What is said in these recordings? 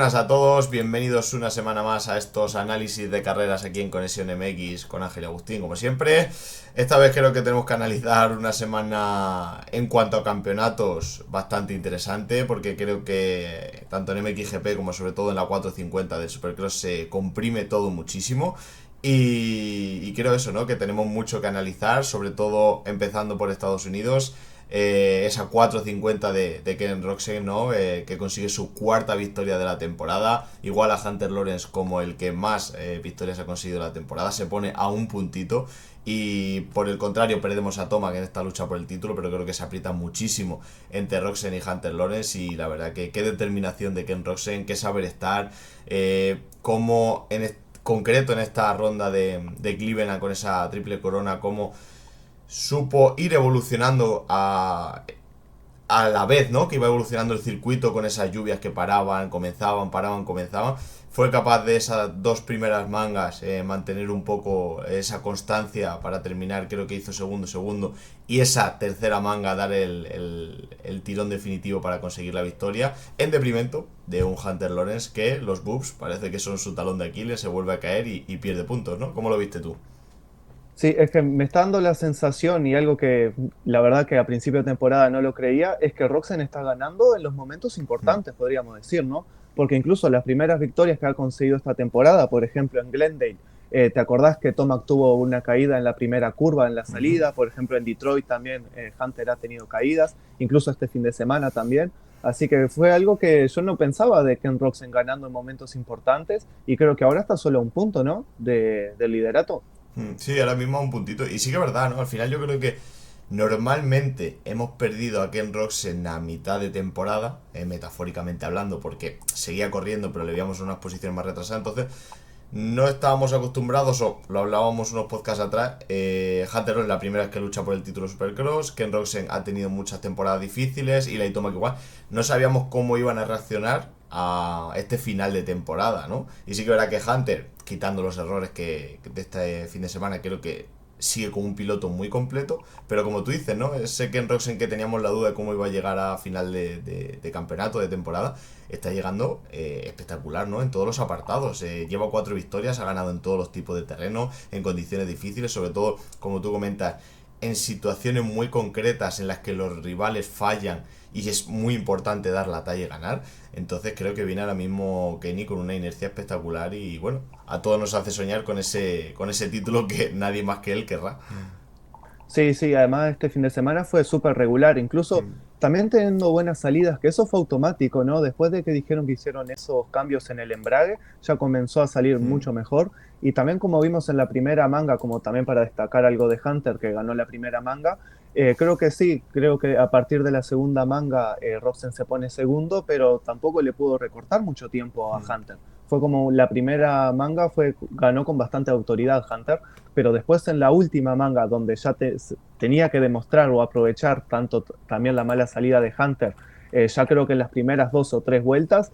buenas a todos, bienvenidos una semana más a estos análisis de carreras aquí en Conexión MX con Ángel y Agustín, como siempre. Esta vez creo que tenemos que analizar una semana en cuanto a campeonatos bastante interesante, porque creo que tanto en MXGP como sobre todo en la 450 del Supercross se comprime todo muchísimo. Y creo eso, ¿no? Que tenemos mucho que analizar, sobre todo empezando por Estados Unidos. Esa 450 de Ken Roczen, ¿no? Que consigue su cuarta victoria de la temporada, igual a Hunter Lawrence como el que más victorias ha conseguido la temporada, se pone a un puntito. Y por el contrario perdemos a Tomac en esta lucha por el título, pero creo que se aprieta muchísimo entre Roczen y Hunter Lawrence. Y la verdad que qué determinación de Ken Roczen, qué saber estar, cómo concreto en esta ronda de Cleveland con esa triple corona, cómo supo ir evolucionando a la vez, ¿no? Que iba evolucionando el circuito con esas lluvias que paraban, comenzaban, paraban, comenzaban. Fue capaz de esas dos primeras mangas mantener un poco esa constancia para terminar, creo que hizo segundo, segundo. Y esa tercera manga dar el tirón definitivo para conseguir la victoria. En deprimento de un Hunter Lawrence que los boobs parece que son su talón de Aquiles, se vuelve a caer y pierde puntos, ¿no? ¿Cómo lo viste tú? Sí, es que me está dando la sensación y algo que la verdad que a principio de temporada no lo creía, es que Roxen está ganando en los momentos Mm, importantes, podríamos decir, ¿no? Porque incluso las primeras victorias que ha conseguido esta temporada, por ejemplo en Glendale, ¿te acordás que Tomac tuvo una caída en la primera curva en la ujú. salida? Por ejemplo en Detroit también Hunter ha tenido caídas, incluso este fin de semana también. Así que fue algo que yo no pensaba de Ken Roxen ganando en momentos importantes y creo que ahora está solo a un punto, ¿no? Del liderato. Sí, ahora mismo a un puntito. Y sí que es verdad, ¿no? Al final yo creo que normalmente hemos perdido a Ken Rocks en la mitad de temporada, metafóricamente hablando, porque seguía corriendo, pero le veíamos unas posiciones más retrasadas. Entonces, no estábamos acostumbrados, o lo hablábamos unos podcasts atrás. Hunter es la primera vez que lucha por el título Supercross. Ken Roczen ha tenido muchas temporadas difíciles y la Tomac igual. No sabíamos cómo iban a reaccionar a este final de temporada, ¿no? Y sí que verá que Hunter, quitando los errores que de este fin de semana, creo que sigue con un piloto muy completo, pero como tú dices, ¿no? Ese Ken Roczen que teníamos la duda de cómo iba a llegar a final de campeonato, de temporada, está llegando espectacular, ¿no? En todos los apartados. Lleva 4 victorias, ha ganado en todos los tipos de terreno, en condiciones difíciles, sobre todo, como tú comentas, en situaciones muy concretas en las que los rivales fallan y es muy importante dar la talla y ganar. Entonces creo que viene ahora mismo Kenny con una inercia espectacular y bueno, a todos nos hace soñar con ese título que nadie más que él querrá. Sí, sí, además este fin de semana fue súper regular, incluso también teniendo buenas salidas, que eso fue automático, ¿no? Después de que dijeron que hicieron esos cambios en el embrague, ya comenzó a salir mucho mejor. Y también como vimos en la primera manga, como también para destacar algo de Hunter, que ganó la primera manga, creo que sí, creo que a partir de la segunda manga Roxen se pone segundo, pero tampoco le pudo recortar mucho tiempo a Hunter. Fue como la primera manga ganó con bastante autoridad Hunter, pero después en la última manga, donde ya tenía que demostrar o aprovechar tanto también la mala salida de Hunter, ya creo que en las primeras 2 o 3 vueltas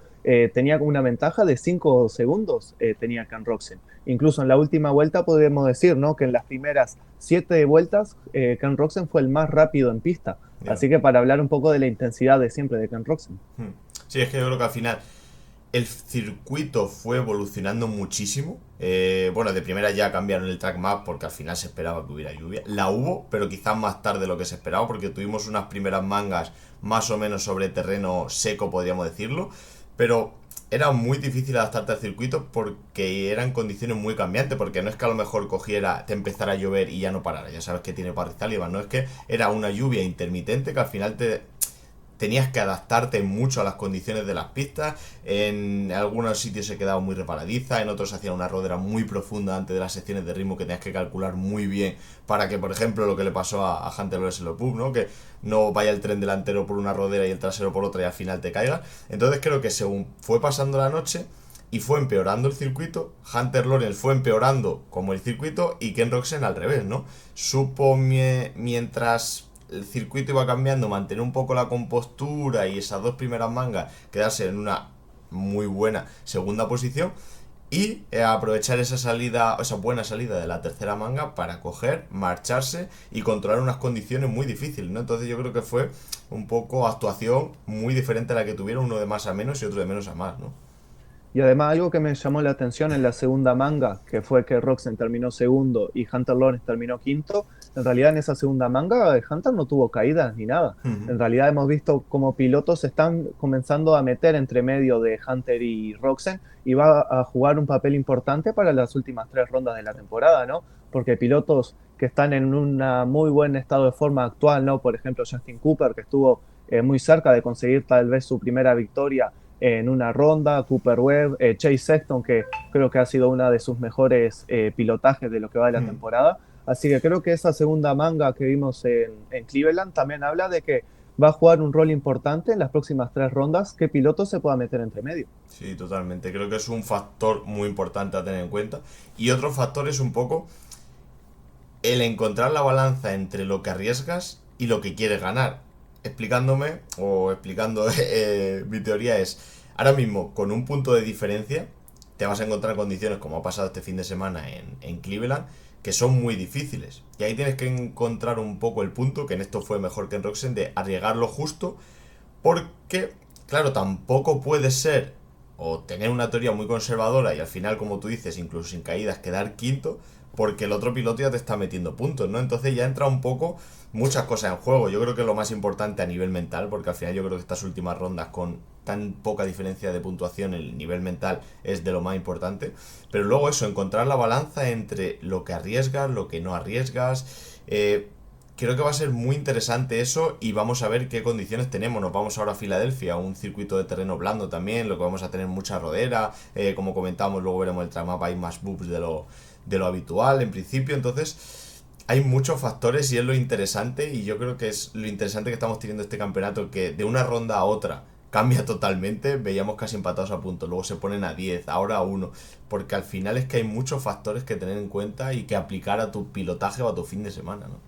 tenía una ventaja de 5 segundos, tenía Ken Roczen. Incluso en la última vuelta podemos decir, ¿no? Que en las primeras 7 vueltas Ken Roczen fue el más rápido en pista. Ya. Así que para hablar un poco de la intensidad de siempre de Ken Roczen. Sí, es que yo creo que al final el circuito fue evolucionando muchísimo. Bueno, de primera ya cambiaron el track map porque al final se esperaba que hubiera lluvia. La hubo, pero quizás más tarde de lo que se esperaba porque tuvimos unas primeras mangas más o menos sobre terreno seco, podríamos decirlo. Pero era muy difícil adaptarte al circuito porque eran condiciones muy cambiantes. Porque no es que a lo mejor cogiera, te empezara a llover y ya no parara. Ya sabes que tiene parrizal y demás. No es que era una lluvia intermitente que al final tenías que adaptarte mucho a las condiciones de las pistas. En algunos sitios se quedaba muy reparadiza, en otros hacía una rodera muy profunda antes de las secciones de ritmo que tenías que calcular muy bien para que, por ejemplo, lo que le pasó a Hunter Lawrence en los pubs, ¿no? Que no vaya el tren delantero por una rodera y el trasero por otra y al final te caiga. Entonces creo que según fue pasando la noche y fue empeorando el circuito, Hunter Lawrence fue empeorando como el circuito y Ken Roczen al revés, ¿no? Supo mientras el circuito iba cambiando, mantener un poco la compostura y esas dos primeras mangas quedarse en una muy buena segunda posición y aprovechar esa salida, esa buena salida de la tercera manga para coger, marcharse y controlar unas condiciones muy difíciles, ¿no? Entonces yo creo que fue un poco actuación muy diferente a la que tuvieron, uno de más a menos y otro de menos a más, ¿no? Y además algo que me llamó la atención en la segunda manga, que fue que Roxen terminó segundo y Hunter Lawrence terminó quinto, en realidad en esa segunda manga Hunter no tuvo caídas ni nada. Ujú. En realidad hemos visto como pilotos se están comenzando a meter entre medio de Hunter y Roxen y va a jugar un papel importante para las últimas 3 rondas de la temporada, ¿no? Porque pilotos que están en un muy buen estado de forma actual, ¿no? Por ejemplo, Justin Cooper, que estuvo muy cerca de conseguir tal vez su primera victoria en una ronda, Cooper Webb, Chase Sexton, que creo que ha sido una de sus mejores pilotajes de lo que va de la Mm. temporada. Así que creo que esa segunda manga que vimos en Cleveland también habla de que va a jugar un rol importante en las próximas 3 rondas, que piloto se pueda meter entre medio. Sí, totalmente. Creo que es un factor muy importante a tener en cuenta. Y otro factor es un poco el encontrar la balanza entre lo que arriesgas y lo que quieres ganar. Explicándome, o explicando mi teoría es, ahora mismo, con un punto de diferencia, te vas a encontrar condiciones como ha pasado este fin de semana en Cleveland, que son muy difíciles. Y ahí tienes que encontrar un poco el punto, que en esto fue mejor que en Roxen, de arriesgar lo justo, porque, claro, tampoco puede ser o tener una teoría muy conservadora y al final, como tú dices, incluso sin caídas, quedar quinto, porque el otro piloto ya te está metiendo puntos, ¿no? Entonces ya entra un poco muchas cosas en juego. Yo creo que es lo más importante a nivel mental, porque al final yo creo que estas últimas rondas con tan poca diferencia de puntuación, el nivel mental es de lo más importante. Pero luego eso, encontrar la balanza entre lo que arriesgas, lo que no arriesgas. Creo que va a ser muy interesante eso y vamos a ver qué condiciones tenemos. Nos vamos ahora a Filadelfia, un circuito de terreno blando también, lo que vamos a tener mucha rodera. Como comentamos, luego veremos el tramapa, hay más boops de lo habitual en principio. Entonces, hay muchos factores y es lo interesante. Y yo creo que es lo interesante que estamos teniendo este campeonato, que de una ronda a otra cambia totalmente. Veíamos casi empatados a punto, luego se ponen a 10, ahora a 1. Porque al final es que hay muchos factores que tener en cuenta y que aplicar a tu pilotaje o a tu fin de semana, ¿no?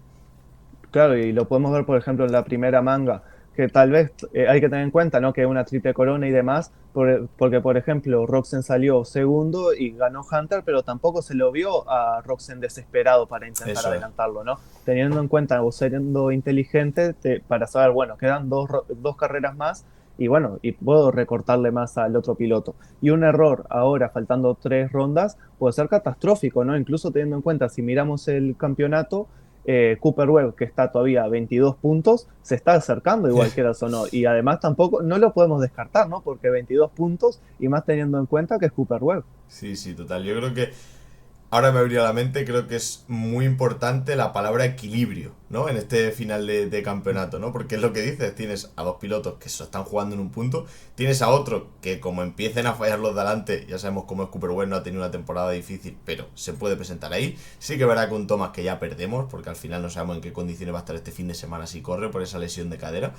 Claro, y lo podemos ver, por ejemplo, en la primera manga, que tal vez hay que tener en cuenta, ¿no? Que es una triple corona y demás, porque, por ejemplo, Roxen salió segundo y ganó Hunter, pero tampoco se lo vio a Roxen desesperado para intentar Eso es. adelantarlo, ¿no? Teniendo en cuenta o siendo inteligente para saber, bueno, quedan dos carreras más y bueno, y puedo recortarle más al otro piloto. Y un error ahora, faltando 3 rondas, puede ser catastrófico, ¿no? Incluso teniendo en cuenta, si miramos el campeonato, Cooper Webb, que está todavía a 22 puntos, se está acercando igual que o no. Y además tampoco, no lo podemos descartar, ¿no? Porque 22 puntos y más teniendo en cuenta que es Cooper Webb. Sí, sí, total. Yo creo que ahora me abrió la mente, creo que es muy importante la palabra equilibrio, ¿no? En este final de campeonato, ¿no? Porque es lo que dices, tienes a dos pilotos que se están jugando en un punto, tienes a otro que como empiecen a fallar los de adelante, ya sabemos cómo es Cooper Webb, no ha tenido una temporada difícil, pero se puede presentar ahí. Sí que verá con Thomas que ya perdemos, porque al final no sabemos en qué condiciones va a estar este fin de semana si corre por esa lesión de cadera.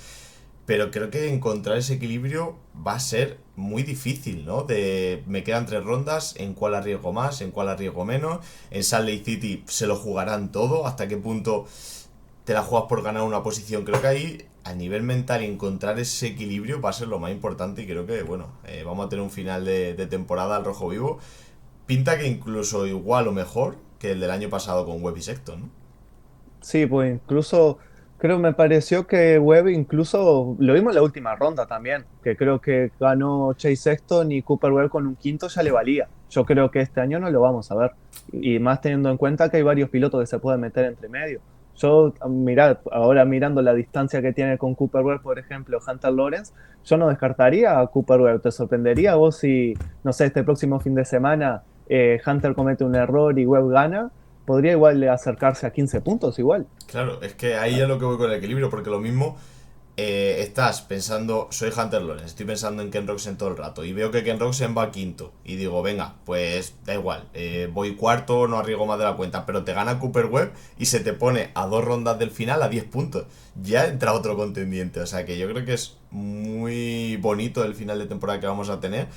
Pero creo que encontrar ese equilibrio va a ser muy difícil, ¿no? De me quedan 3 rondas, en cuál arriesgo más, en cuál arriesgo menos. En Salt Lake City se lo jugarán todo, hasta qué punto te la juegas por ganar una posición. Creo que ahí, a nivel mental, encontrar ese equilibrio va a ser lo más importante y creo que, bueno, vamos a tener un final de temporada al rojo vivo. Pinta que incluso igual o mejor que el del año pasado con Webb y Sexton, ¿no? Sí, pues incluso creo me pareció que Webb incluso lo vimos en la última ronda también, que creo que ganó Chase Sexton y Cooper Webb con un quinto ya le valía. Yo creo que este año no lo vamos a ver. Y más teniendo en cuenta que hay varios pilotos que se pueden meter entre medio. Yo, mirad, ahora mirando la distancia que tiene con Cooper Webb, por ejemplo, Hunter Lawrence, yo no descartaría a Cooper Webb. ¿Te sorprendería vos si, no sé, este próximo fin de semana Hunter comete un error y Webb gana? Podría igual acercarse a 15 puntos igual. Claro, es que ahí es lo que voy con el equilibrio, porque lo mismo estás pensando, soy Hunter Lawrence, estoy pensando en Ken Roxen todo el rato y veo que Ken Roxen va quinto y digo, venga, pues da igual, voy cuarto, no arriesgo más de la cuenta, pero te gana Cooper Webb y se te pone a 2 rondas del final a 10 puntos. Ya entra otro contendiente, o sea que yo creo que es muy bonito el final de temporada que vamos a tener,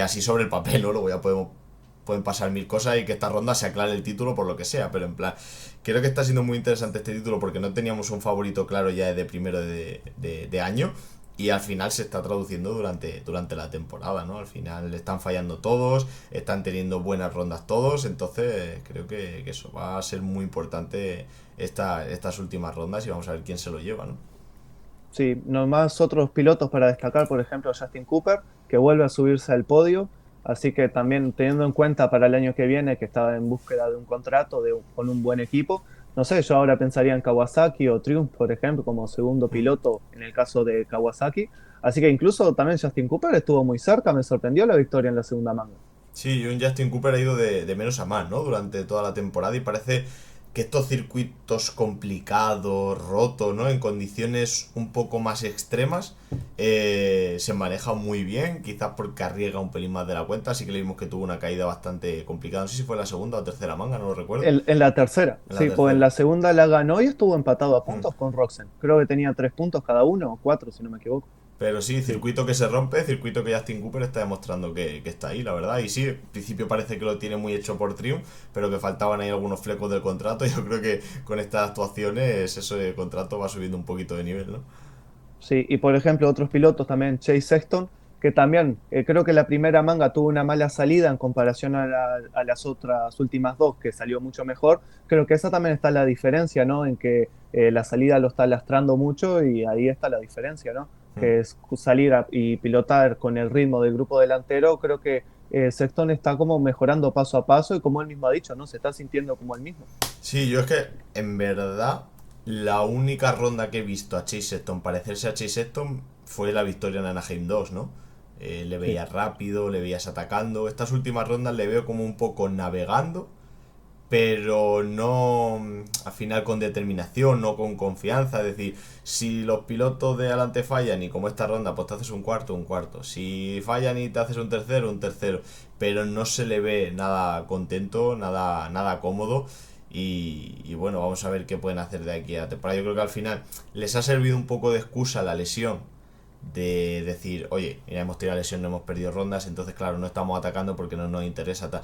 así sobre el papel, ¿no? Luego ya pueden pasar mil cosas y que esta ronda se aclare el título por lo que sea, pero en plan, creo que está siendo muy interesante este título porque no teníamos un favorito claro ya de primero de año y al final se está traduciendo durante la temporada, ¿no? Al final están fallando todos, están teniendo buenas rondas todos, entonces creo que eso va a ser muy importante estas últimas rondas y vamos a ver quién se lo lleva, ¿no? Sí, nomás otros pilotos para destacar, por ejemplo, Justin Cooper, que vuelve a subirse al podio. Así que también teniendo en cuenta para el año que viene que estaba en búsqueda de un contrato con un buen equipo, no sé, yo ahora pensaría en Kawasaki o Triumph, por ejemplo, como segundo Mm. piloto en el caso de Kawasaki. Así que incluso también Justin Cooper estuvo muy cerca, me sorprendió la victoria en la segunda manga. Sí, un Justin Cooper ha ido de menos a más, ¿no? Durante toda la temporada y parece que estos circuitos complicados, rotos, ¿no? En condiciones un poco más extremas, se maneja muy bien, quizás porque arriesga un pelín más de la cuenta, así que le vimos que tuvo una caída bastante complicada. No sé si fue la segunda o tercera manga, no lo recuerdo. En la tercera, En la sí, pues en tercera. la segunda la ganó y estuvo empatado a Mm. puntos con Roxen. Creo que tenía 3 puntos cada uno, o 4, si no me equivoco. Pero sí, Sí. circuito que se rompe, circuito que Justin Cooper está demostrando que está ahí, la verdad. Y sí, al principio parece que lo tiene muy hecho por Triumph, pero que faltaban ahí algunos flecos del contrato. Yo creo que con estas actuaciones ese contrato va subiendo un poquito de nivel, ¿no? Sí, y por ejemplo, otros pilotos también, Chase Sexton, que también creo que la primera manga tuvo una mala salida en comparación a las otras últimas dos, que salió mucho mejor. Creo que esa también está la diferencia, ¿no? En que la salida lo está lastrando mucho y ahí está la diferencia, ¿no? Mm. Que es salir y pilotar con el ritmo del grupo delantero. Creo que Sexton está como mejorando paso a paso y como él mismo ha dicho, ¿no? Se está sintiendo como el mismo. Sí, yo es que, en verdad, la única ronda que he visto a Chase Sexton parecerse a Chase Sexton fue la victoria en Anaheim 2, ¿no? Le Sí. veías rápido, le veías atacando. Estas últimas rondas le veo como un poco navegando, pero no al final con determinación, no con confianza. Es decir, si los pilotos de adelante fallan y como esta ronda, pues te haces un cuarto, un cuarto. Si fallan y te haces un tercero, un tercero. Pero no se le ve nada contento, nada cómodo. Y bueno, vamos a ver qué pueden hacer de aquí a la temporada. Yo creo que al final les ha servido un poco de excusa la lesión. De decir, oye, mira, hemos tenido la lesión, no hemos perdido rondas, entonces claro, no estamos atacando porque no nos interesa tal.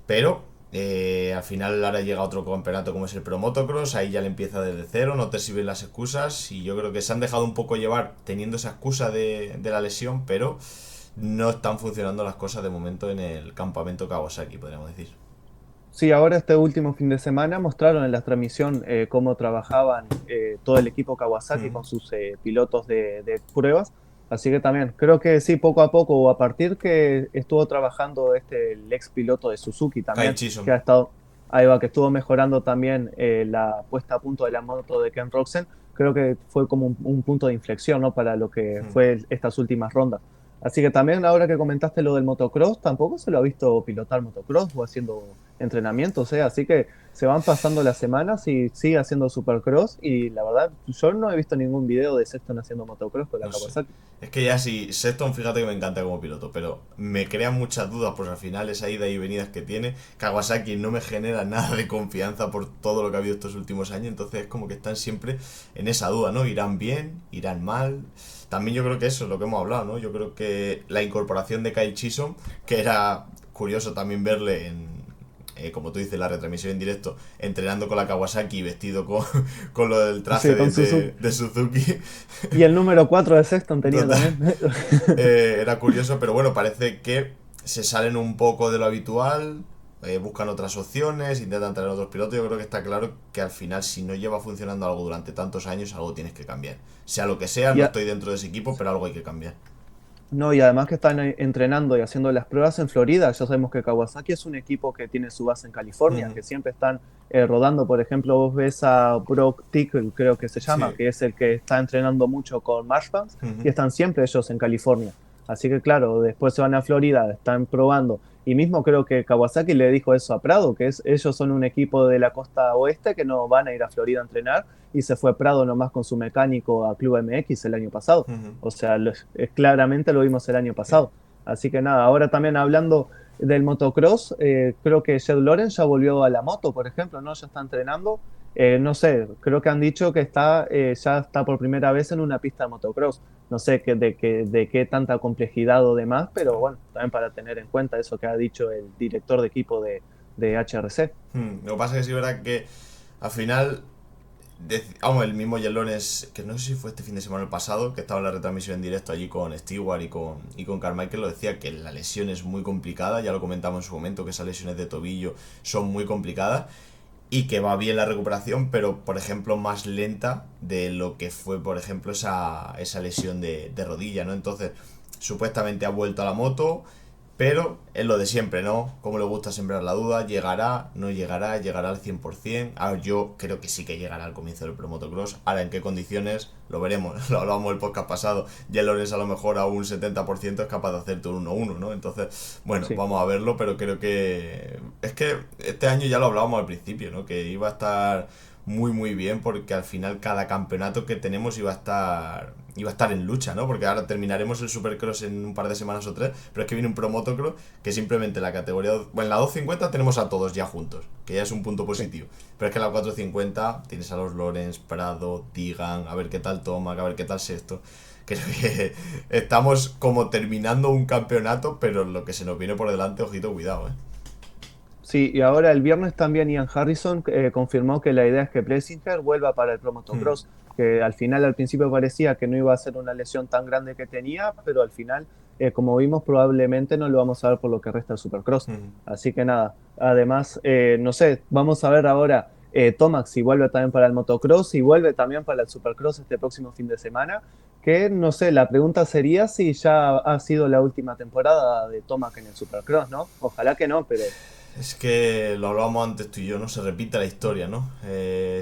Pero al final ahora llega otro campeonato como es el Pro Motocross, ahí ya le empieza desde cero, no te sirven las excusas y yo creo que se han dejado un poco llevar teniendo esa excusa de la lesión, pero no están funcionando las cosas de momento en el campamento Kawasaki, podríamos decir. Sí, ahora este último fin de semana mostraron en la transmisión cómo trabajaban todo el equipo Kawasaki Mm. con sus pilotos de pruebas. Así que también creo que sí, poco a poco, o a partir que estuvo trabajando el ex piloto de Suzuki Kai también, Chisholm. que ha estado, ahí va, que estuvo mejorando también la puesta a punto de la moto de Ken Roczen. Creo que fue como un punto de inflexión, ¿no? Para lo que Mm. fue estas últimas rondas. Así que también ahora que comentaste lo del motocross, tampoco se lo ha visto pilotar motocross o haciendo entrenamientos, ¿eh? Así que se van pasando las semanas y sigue haciendo supercross y la verdad yo no he visto ningún video de Sexton haciendo motocross con la No sé. Kawasaki. Es que ya sí, Sexton, fíjate que me encanta como piloto, pero me crea muchas dudas, pues al final esa ida y venidas que tiene. Kawasaki no me genera nada de confianza por todo lo que ha habido estos últimos años, entonces es como que están siempre en esa duda, ¿no? Irán bien, irán mal. También yo creo que eso es lo que hemos hablado, ¿no? Yo creo que la incorporación de Kyle Chisholm, que era curioso también verle como tú dices, la retransmisión en directo, entrenando con la Kawasaki vestido con lo del traje Sí, con Suzuki. de Suzuki. Y el número 4 de Sexton tenía Total. también. Era curioso, pero bueno, parece que se salen un poco de lo habitual, buscan otras opciones, intentan traer otros pilotos. Yo creo que está claro que al final, si no lleva funcionando algo durante tantos años, algo tienes que cambiar. Sea lo que sea, Y, no estoy dentro de ese equipo, pero algo hay que cambiar. no, y además que están entrenando y haciendo las pruebas en Florida. Ya sabemos que Kawasaki es un equipo que tiene su base en California, Ujú. que siempre están rodando. Por ejemplo, vos ves a Brock Tickle, creo que se llama, Sí. que es el que está entrenando mucho con Marshbanks, y Ujú. están siempre ellos en California. Así que claro, después se van a Florida, están probando. Y mismo creo que Kawasaki le dijo eso a Prado, que ellos son un equipo de la costa oeste que no van a ir a Florida a entrenar, y se fue Prado nomás con su mecánico a Club MX el año pasado. Ujú. O sea, claramente lo vimos el año Sí. pasado. Así que nada, ahora también hablando del motocross, creo que Jed Lawrence ya volvió a la moto, por ejemplo, ¿no? Ya está entrenando. No sé, creo que han dicho que ya está por primera vez en una pista de motocross. No sé de qué tanta complejidad o demás, pero bueno, también para tener en cuenta eso que ha dicho el director de equipo de HRC. Lo que pasa es que sí es verdad que al final vamos, el mismo Yelones, que no sé si fue este fin de semana o el pasado, que estaba en la retransmisión en directo allí con Stewart y con Carmichael, lo decía que la lesión es muy complicada, ya lo comentamos en su momento, que esas lesiones de tobillo son muy complicadas y que va bien la recuperación, pero por ejemplo más lenta de lo que fue, por ejemplo, esa lesión de rodilla, ¿no? Entonces, supuestamente ha vuelto a la moto, Pero es lo de siempre, ¿no? Como le gusta sembrar la duda, llegará, no llegará, llegará al 100%. Ahora yo creo que sí que llegará al comienzo del Pro Motocross. Ahora, ¿en qué condiciones? Lo veremos. Lo hablábamos el podcast pasado. Ya Lorenz a lo mejor a un 70% es capaz de hacerte un 1-1, ¿no? Entonces, bueno, Sí. vamos a verlo, pero creo que... Es que este año ya lo hablábamos al principio, ¿no? Que iba a estar muy muy bien porque al final cada campeonato que tenemos iba a estar en lucha, ¿no? Porque ahora terminaremos el Supercross en un par de semanas o tres, pero es que viene un Pro Motocross que simplemente la categoría... Bueno, en la 250 tenemos a todos ya juntos, que ya es un punto Sí. positivo. Pero es que en la 450 tienes a los Lorenz, Prado, Tigan, a ver qué tal Tomac, a ver qué tal Sexto. Creo que estamos como terminando un campeonato, pero lo que se nos viene por delante, ojito, cuidado, ¿eh? Sí, y ahora el viernes también Ian Harrison confirmó que la idea es que Plessinger vuelva para el Pro Hmm. Motocross, que al final, al principio parecía que no iba a ser una lesión tan grande que tenía, pero al final, como vimos, probablemente no lo vamos a ver por lo que resta del Supercross. Hmm. Así que nada, además, no sé, vamos a ver ahora Tomac si vuelve también para el Motocross y vuelve también para el Supercross este próximo fin de semana, que no sé, la pregunta sería si ya ha sido la última temporada de Tomac en el Supercross, ¿no? Ojalá que no, pero... Es que lo hablábamos antes tú y yo, ¿no? Se repite la historia, ¿no?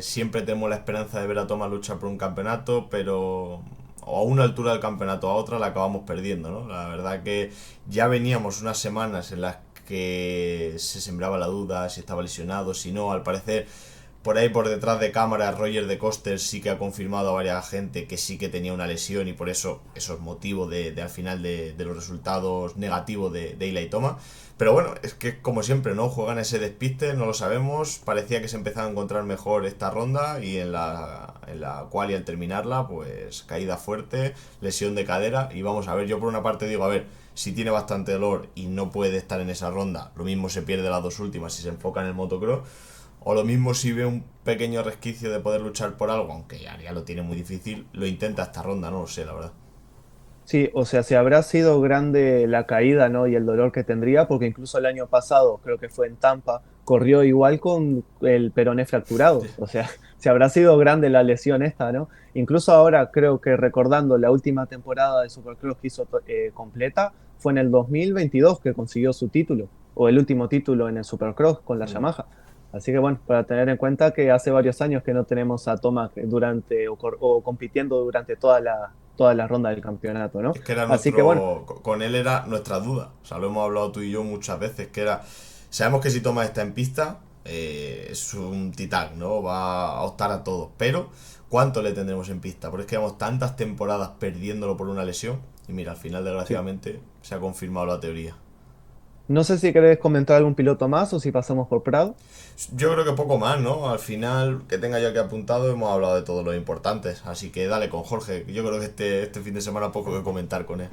Siempre tenemos la esperanza de ver a Thomas luchar por un campeonato, pero o a una altura del campeonato a otra la acabamos perdiendo, ¿no? La verdad que ya veníamos unas semanas en las que se sembraba la duda si estaba lesionado, si no, al parecer por ahí por detrás de cámara Roger de Coster sí que ha confirmado a varias gente que sí que tenía una lesión y por eso es motivo de al final de los resultados negativos de Eli Toma. Pero bueno, es que como siempre, ¿no? Juegan ese despiste, no lo sabemos. Parecía que se empezaba a encontrar mejor esta ronda y en la cual y al terminarla, pues caída fuerte, lesión de cadera. Y vamos a ver, yo por una parte digo, a ver, si tiene bastante dolor y no puede estar en esa ronda, lo mismo se pierde las dos últimas si se enfoca en el motocross. O lo mismo si ve un pequeño resquicio de poder luchar por algo, aunque ya lo tiene muy difícil, lo intenta esta ronda, no lo sé, la verdad. Sí, o sea, si habrá sido grande la caída, ¿no? Y el dolor que tendría, porque incluso el año pasado, creo que fue en Tampa, corrió igual con el peroné fracturado. O sea, si habrá sido grande la lesión esta, ¿no? Incluso ahora creo que recordando la última temporada de Supercross que hizo completa, fue en el 2022 que consiguió su título, o el último título en el Supercross con la Mm. Yamaha. Así que bueno, para tener en cuenta que hace varios años que no tenemos a Tomac durante o compitiendo durante toda la ronda del campeonato, ¿no? Es que era Así que bueno, con él era nuestra duda. O sea, lo hemos hablado tú y yo muchas veces, que era, sabemos que si Thomas está en pista, es un titán, ¿no? Va a optar a todo. Pero, ¿cuánto le tendremos en pista? Porque es que llevamos tantas temporadas perdiéndolo por una lesión. Y mira, al final, sí. desgraciadamente, se ha confirmado la teoría. No sé si querés comentar algún piloto más o si pasamos por Prado. Yo creo que poco más, ¿no? Al final, que tenga yo aquí apuntado, hemos hablado de todos los importantes. Así que dale con Jorge. Yo creo que este fin de semana poco que comentar con él.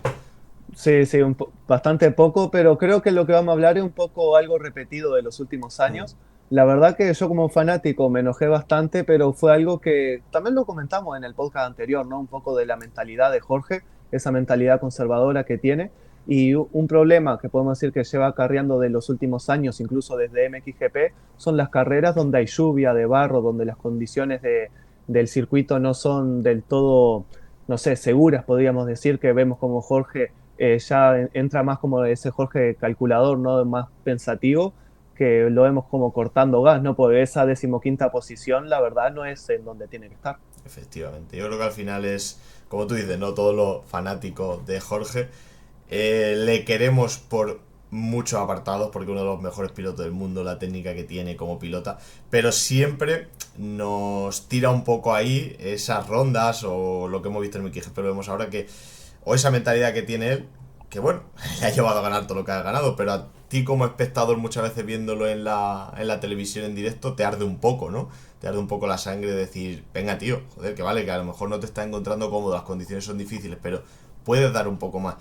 Sí, sí, bastante poco, pero creo que lo que vamos a hablar es un poco algo repetido de los últimos Mm. años. La verdad que yo como fanático me enojé bastante, pero fue algo que también lo comentamos en el podcast anterior, ¿no? Un poco de la mentalidad de Jorge, esa mentalidad conservadora que tiene. Y un problema que podemos decir que lleva acarreando de los últimos años, incluso desde MXGP, son las carreras donde hay lluvia, de barro, donde las condiciones del circuito no son del todo, no sé, seguras, podríamos decir, que vemos como Jorge ya entra más como ese Jorge calculador, ¿no? Más pensativo, que lo vemos como cortando gas, ¿no? Porque esa decimoquinta posición, la verdad, no es en donde tiene que estar. Efectivamente. Yo creo que al final es, como tú dices, no todos los fanáticos de Jorge. Le queremos por muchos apartados, porque uno de los mejores pilotos del mundo, la técnica que tiene como pilota, pero siempre nos tira un poco ahí esas rondas o lo que hemos visto en Mickey G, pero vemos ahora que, o esa mentalidad que tiene él, que bueno, le ha llevado a ganar todo lo que ha ganado, pero a ti como espectador muchas veces viéndolo en la televisión en directo te arde un poco, ¿no? Te arde un poco la sangre de decir, venga tío, joder, que vale, que a lo mejor no te está encontrando cómodo, las condiciones son difíciles, pero puedes dar un poco más.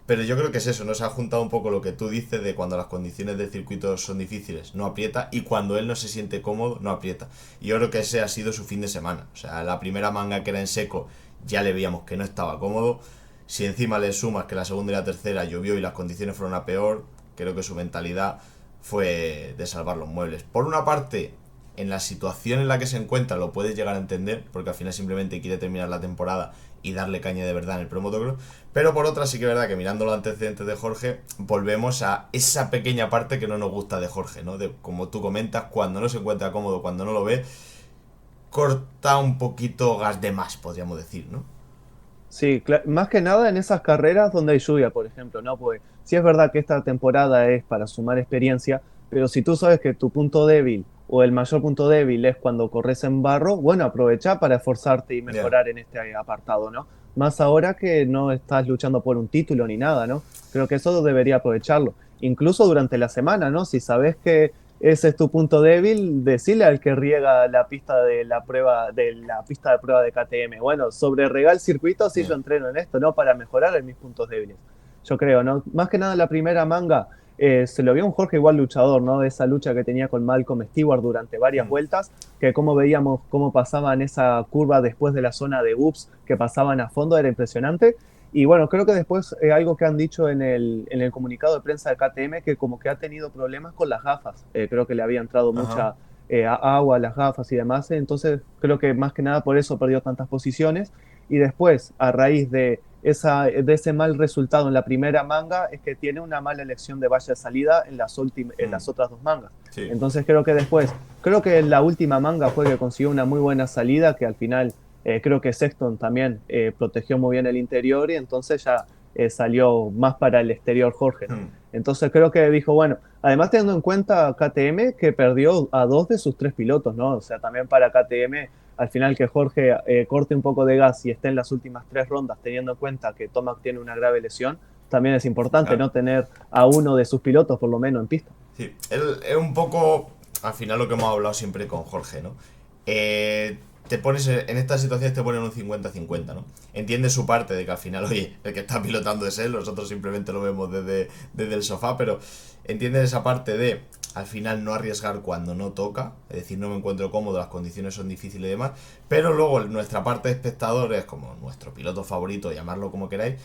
Pero yo creo que es eso, ¿no? Se ha juntado un poco lo que tú dices de cuando las condiciones del circuito son difíciles, no aprieta, y cuando él no se siente cómodo, no aprieta. Y yo creo que ese ha sido su fin de semana. O sea, la primera manga que era en seco, ya le veíamos que no estaba cómodo. Si encima le sumas que la segunda y la tercera llovió y las condiciones fueron a peor, creo que su mentalidad fue de salvar los muebles. Por una parte, en la situación en la que se encuentra lo puedes llegar a entender, porque al final simplemente quiere terminar la temporada y darle caña de verdad en el Pro Motocross. Pero por otra sí que es verdad que mirando los antecedentes de Jorge, volvemos a esa pequeña parte que no nos gusta de Jorge, ¿no? De como tú comentas, cuando no se encuentra cómodo, cuando no lo ve, corta un poquito gas de más, podríamos decir, ¿no? Sí, más que nada en esas carreras donde hay lluvia, por ejemplo, ¿no? Pues sí es verdad que esta temporada es para sumar experiencia, pero si tú sabes que tu punto débil o el mayor punto débil es cuando corres en barro, bueno, aprovecha para esforzarte y Ya. Yeah. mejorar en este apartado, ¿no? Más ahora que no estás luchando por un título ni nada, ¿no? Creo que eso debería aprovecharlo. Incluso durante la semana, ¿no? Si sabes que ese es tu punto débil, decirle al que riega la pista de la prueba, de la pista de prueba de KTM. Bueno, sobre regal circuito, sí Yeah. yo entreno en esto, ¿no? Para mejorar en mis puntos débiles. Yo creo, ¿no? Más que nada en la primera manga, se lo vio un Jorge igual luchador, ¿no? Esa lucha que tenía con Malcolm Stewart durante varias vueltas, que como veíamos cómo pasaban esa curva después de la zona de Ups, que pasaban a fondo, era impresionante. Y bueno, creo que después algo que han dicho en el comunicado de prensa de KTM, que como que ha tenido problemas con las gafas. Creo que le había entrado Ajá. mucha agua a las gafas y demás. Entonces creo que más que nada por eso perdió tantas posiciones. Y después, a raíz de ese mal resultado en la primera manga, es que tiene una mala elección de valla de salida en las otras dos mangas. Sí. Entonces creo que después, creo que en la última manga fue que consiguió una muy buena salida, que al final creo que Sexton también protegió muy bien el interior y entonces ya salió más para el exterior Jorge, ¿no? Entonces creo que dijo, bueno, además teniendo en cuenta KTM que perdió a 2 de sus 3 pilotos, ¿no? O sea, también para KTM, al final que Jorge corte un poco de gas y esté en las últimas 3 rondas, teniendo en cuenta que Tomac tiene una grave lesión, también es importante, Claro. ¿no? Tener a uno de sus pilotos por lo menos en pista. Sí, él es un poco, al final lo que hemos hablado siempre con Jorge, ¿no? Te pones en estas situaciones te ponen un 50-50, ¿no? Entiende su parte de que al final, oye, el que está pilotando es él, nosotros simplemente lo vemos desde el sofá, pero entiende esa parte de al final no arriesgar cuando no toca, es decir, no me encuentro cómodo, las condiciones son difíciles y demás, pero luego nuestra parte de espectadores, como nuestro piloto favorito, llamarlo como queráis,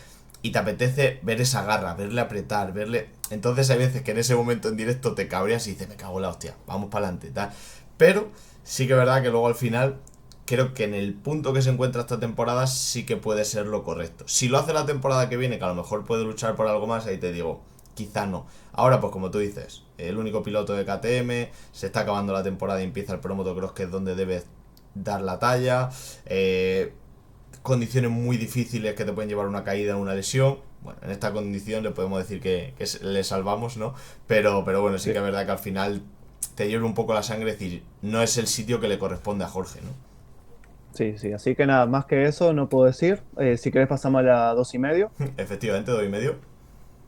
y te apetece ver esa garra, verle apretar, verle... Entonces hay veces que en ese momento en directo te cabreas y dices, me cago en la hostia, vamos para adelante, tal. Pero sí que es verdad que luego al final creo que en el punto que se encuentra esta temporada sí que puede ser lo correcto. Si lo hace la temporada que viene, que a lo mejor puede luchar por algo más, ahí te digo, quizá no. Ahora, pues como tú dices, el único piloto de KTM, se está acabando la temporada y empieza el Pro Motocross, que es donde debes dar la talla. Condiciones muy difíciles que te pueden llevar a una caída o una lesión. Bueno, en esta condición le podemos decir que le salvamos, ¿no? Pero bueno, sí que es verdad que al final te hierve un poco la sangre, es decir, no es el sitio que le corresponde a Jorge, ¿no? Sí, sí, así que nada, más que eso no puedo decir. Si querés pasamos a la 2,5. Efectivamente, 2,5.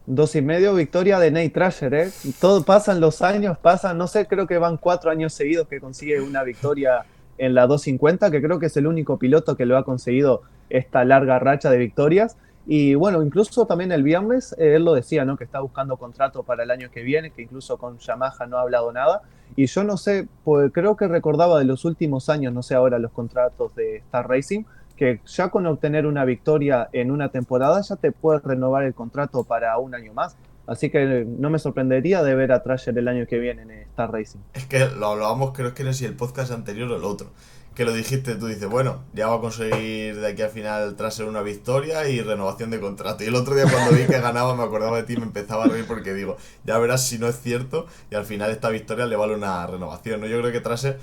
2,5, victoria de Nate Trasher, ¿eh? Todo pasan los años, pasan, no sé, creo que van 4 años seguidos que consigue una victoria en la 250, que creo que es el único piloto que lo ha conseguido esta larga racha de victorias. Y bueno, incluso también el viernes, él lo decía, ¿no? Que está buscando contrato para el año que viene, que incluso con Yamaha no ha hablado nada. Y yo no sé, pues creo que recordaba de los últimos años, no sé ahora los contratos de Star Racing, que ya con obtener una victoria en una temporada ya te puedes renovar el contrato para un año más. Así que no me sorprendería de ver a Trasher el año que viene en Star Racing. Es que lo hablábamos, creo que no sé si el podcast anterior o el otro. Que lo dijiste, tú dices, bueno, ya va a conseguir de aquí al final tras ser una victoria y renovación de contrato. Y el otro día cuando vi que ganaba me acordaba de ti y me empezaba a reír porque digo, ya verás si no es cierto y al final esta victoria le vale una renovación, ¿no? Yo creo que Traser